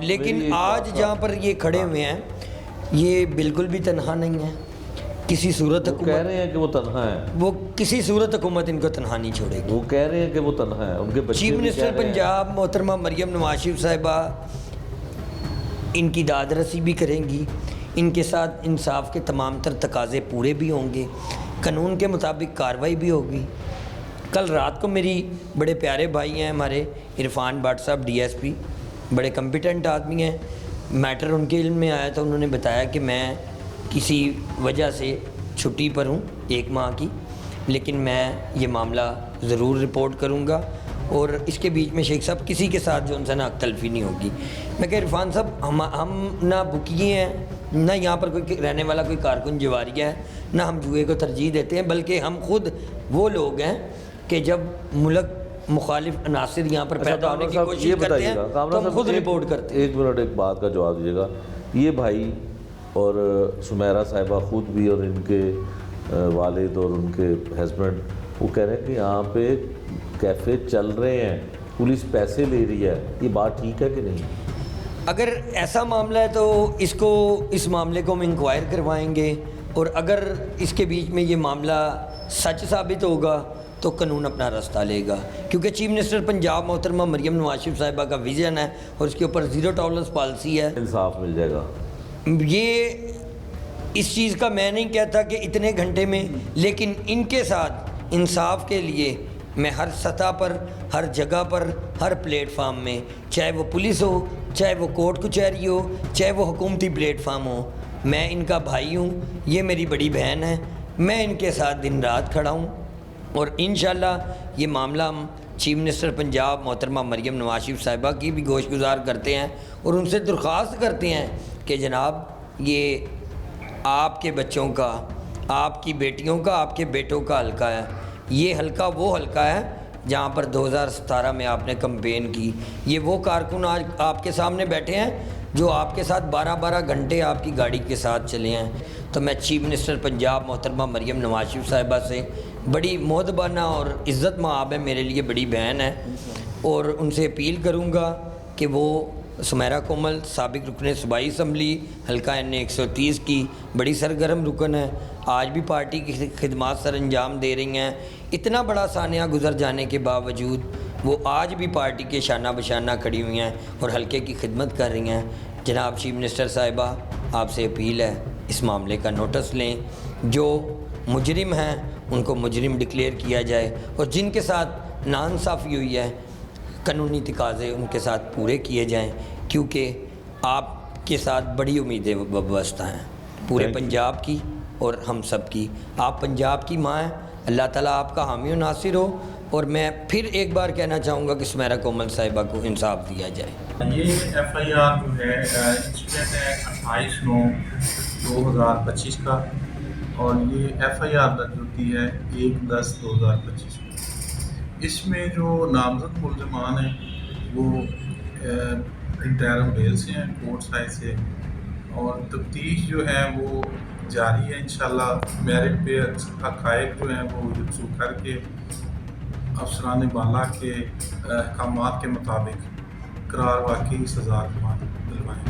लेकिन आज जहाँ पर ये खड़े हुए हैं, ये बिल्कुल भी तनहा नहीं है। किसी सूरत कह रहे हैं कि वो तन्हा है, वो किसी सूरत हुकूमत इनको तनहा नहीं छोड़ेगी। वो कह रहे हैं कि वो तन्हा है, उनके बच्चे चीफ भी मिनिस्टर कह रहे हैं। पंजाब मोहतरमा मरियम नवाज शरीफ साहिबा इनकी दादरसी भी करेंगी, इनके साथ इंसाफ के तमाम तर तकाजे पूरे भी होंगे, कानून के मुताबिक कार्रवाई भी होगी। कल रात को मेरी बड़े प्यारे भाई हैं हमारे इरफान भट्ट साहब DSP, बड़े कम्पिटेंट आदमी हैं, मैटर उनके इल्म में आया तो उन्होंने बताया कि मैं किसी वजह से छुट्टी पर हूँ 1 माह की, लेकिन मैं ये मामला ज़रूर रिपोर्ट करूँगा और इसके बीच में शेख साहब किसी के साथ जो उनसे ना तलफी नहीं होगी। मैं कह इरफान साहब, हम ना बुकिए हैं, ना यहाँ पर कोई रहने वाला कोई कारकुन जवारिया है, ना हम जुए को तरजीह देते हैं, बल्कि हम खुद वो लोग हैं कि जब मुल्क मुखालिफ अनासिर यहाँ पर पैदा होने की कोशिश करते हैं तो हम खुद रिपोर्ट करते हैं। 1 मिनट एक बात का जवाब दीजिएगा। ये भाई और सुमेरा साहिबा खुद भी और इनके वालिद और उनके हस्बैंड वो कह रहे हैं कि यहाँ पे कैफ़े चल रहे हैं, पुलिस पैसे ले रही है, ये बात ठीक है कि नहीं? अगर ऐसा मामला है तो इस मामले को हम इंक्वायर करवाएंगे, और अगर इसके बीच में ये मामला सच साबित होगा तो कानून अपना रास्ता लेगा, क्योंकि चीफ मिनिस्टर पंजाब मोहतरमा मरियम नवाज शरीफ साहिबा का विज़न है और उसके ऊपर ज़ीरो टॉलरेंस पॉलिसी है। इंसाफ मिल जाएगा। ये इस चीज़ का मैं नहीं कहता कि इतने घंटे में, लेकिन इनके साथ इंसाफ के लिए मैं हर सतह पर, हर जगह पर, हर प्लेटफार्म में, चाहे वो पुलिस हो, चाहे वो कोर्ट कचहरी हो, चाहे वो हुकूमती प्लेटफार्म हो, मैं इनका भाई हूँ, ये मेरी बड़ी बहन है, मैं इनके साथ दिन रात खड़ा हूँ। और इंशाल्लाह ये मामला हम चीफ मिनिस्टर पंजाब मोहतरमा मरियम नवाज शरीफ साहिबा की भी गोशगुजार करते हैं और उनसे दरख्वास्त करते हैं कि जनाब ये आपके बच्चों का, आपकी बेटियों का, आपके बेटों का हल्का है। ये हल्का वो हल्का है जहाँ पर 2017 में आपने कैंपेन की। ये वो कारकुन आज आपके सामने बैठे हैं जो आपके साथ 12-12 घंटे आपकी गाड़ी के साथ चले हैं। तो मैं चीफ मिनिस्टर पंजाब मोहतरमा मरियम नवाज शरीफ साहिबा से, बड़ी मोहतबाना और इज़्ज़त माब है, मेरे लिए बड़ी बहन है, और उनसे अपील करूँगा कि वो सुमेरा कोमल साबिक रुकन सूबाई असम्बली हल्का NA 130 की बड़ी सरगर्म रुकन है, आज भी पार्टी की खिदमात सर अंजाम दे रही हैं। इतना बड़ा सानिया गुजर जाने के बावजूद वो आज भी पार्टी के शाना बशाना खड़ी हुई हैं और हल्के की खिदमत कर रही हैं। जनाब चीफ मिनिस्टर साहिबा, आपसे अपील है इस मामले का नोटिस लें, जो मुजरिम हैं उनको मुजरिम डिक्लेयर किया जाए और जिनके साथ नाइंसाफ़ी हुई है कानूनी तकाज़े उनके साथ पूरे किए जाएं, क्योंकि आपके साथ बड़ी उम्मीदें वाबस्ता हैं पूरे पंजाब की और हम सब की। आप पंजाब की माँ हैं, अल्लाह ताला आपका हामी और नासिर हो। और मैं फिर एक बार कहना चाहूँगा कि सुमेरा कोमल साहिबा को इंसाफ दिया जाए। ये FIR जो है इंसिडेंट है 28/9/2025 का, और ये FIR दर्ज होती है 1/10/2025 को। इसमें जो नामजद मुल्ज़मान हैं वो इंटरम बेल से हैं, कोर्ट साइड से, और तफ्तीश जो है वो जारी है। इंशाल्लाह मेरिट पे हक़ाइक़ जो हैं वो यकसू करके अफसरान बाला के अहकामात के मुताबिक करार वाकई सज़ा दिलवाएंगे।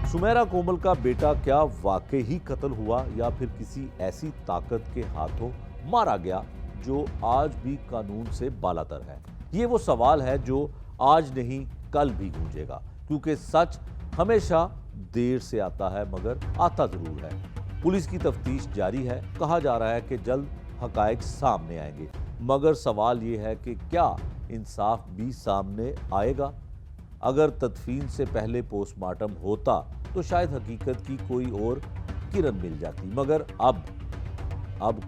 सुमेरा कोमल का बेटा क्या वाकई ही कत्ल हुआ या फिर किसी ऐसी ताकत के हाथों मारा गया जो आज भी कानून से बालातर है? ये वो सवाल है जो आज नहीं कल भी गूंजेगा, क्योंकि सच हमेशा देर से आता है मगर आता जरूर है। पुलिस की तफ्तीश जारी है, कहा जा रहा है कि जल्द हकायक सामने आएंगे, मगर सवाल ये है कि क्या इंसाफ भी सामने आएगा? अगर तदफीन से पहले पोस्टमार्टम होता तो शायद हकीकत की कोई और किरण मिल जाती, मगर अब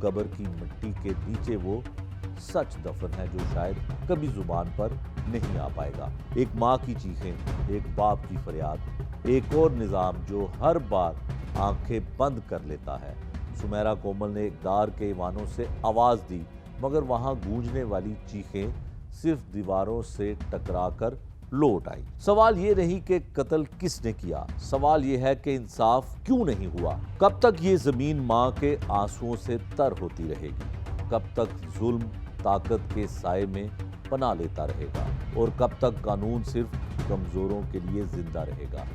कब्र की मिट्टी के नीचे वो सच दफन है जो शायद कभी जुबान पर नहीं आ पाएगा। एक माँ की चीखें, एक बाप की फरियाद, एक और निज़ाम जो हर बार आंखें बंद कर लेता है। सुमेरा कोमल ने इक़्तिदार के ईवानों से आवाज़ दी, मगर वहाँ गूंजने वाली चीखें सिर्फ दीवारों से टकराकर लौट आई। सवाल ये नहीं कि कत्ल किसने किया, सवाल ये है कि इंसाफ क्यों नहीं हुआ। कब तक ये ज़मीन माँ के आंसुओं से तर होती रहेगी? कब तक जुल्म ताकत के साए में पनाह लेता रहेगा? और कब तक कानून सिर्फ कमज़ोरों के लिए जिंदा रहेगा?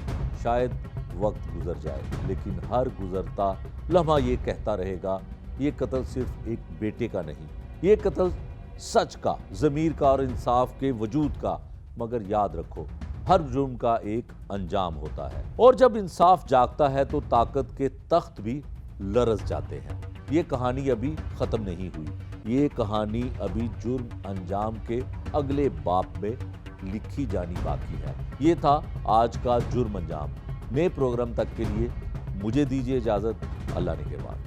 शायद वक्त गुजर जाए, लेकिन हर गुजरता लम्हा ये कहता रहेगा, ये कत्ल सिर्फ एक बेटे का नहीं, ये कत्ल सच का, ज़मीर का और इंसाफ के वजूद का। मगर याद रखो, हर जुर्म का एक अंजाम होता है, और जब इंसाफ जागता है तो ताकत के तख्त भी लरज़ जाते हैं। ये कहानी अभी ख़त्म नहीं हुई, ये कहानी अभी जुर्म अंजाम के अगले बाप में लिखी जानी बाकी है। ये था आज का जुर्म अंजाम। नए प्रोग्राम तक के लिए मुझे दीजिए इजाज़त। अल्लाह ने के बाद।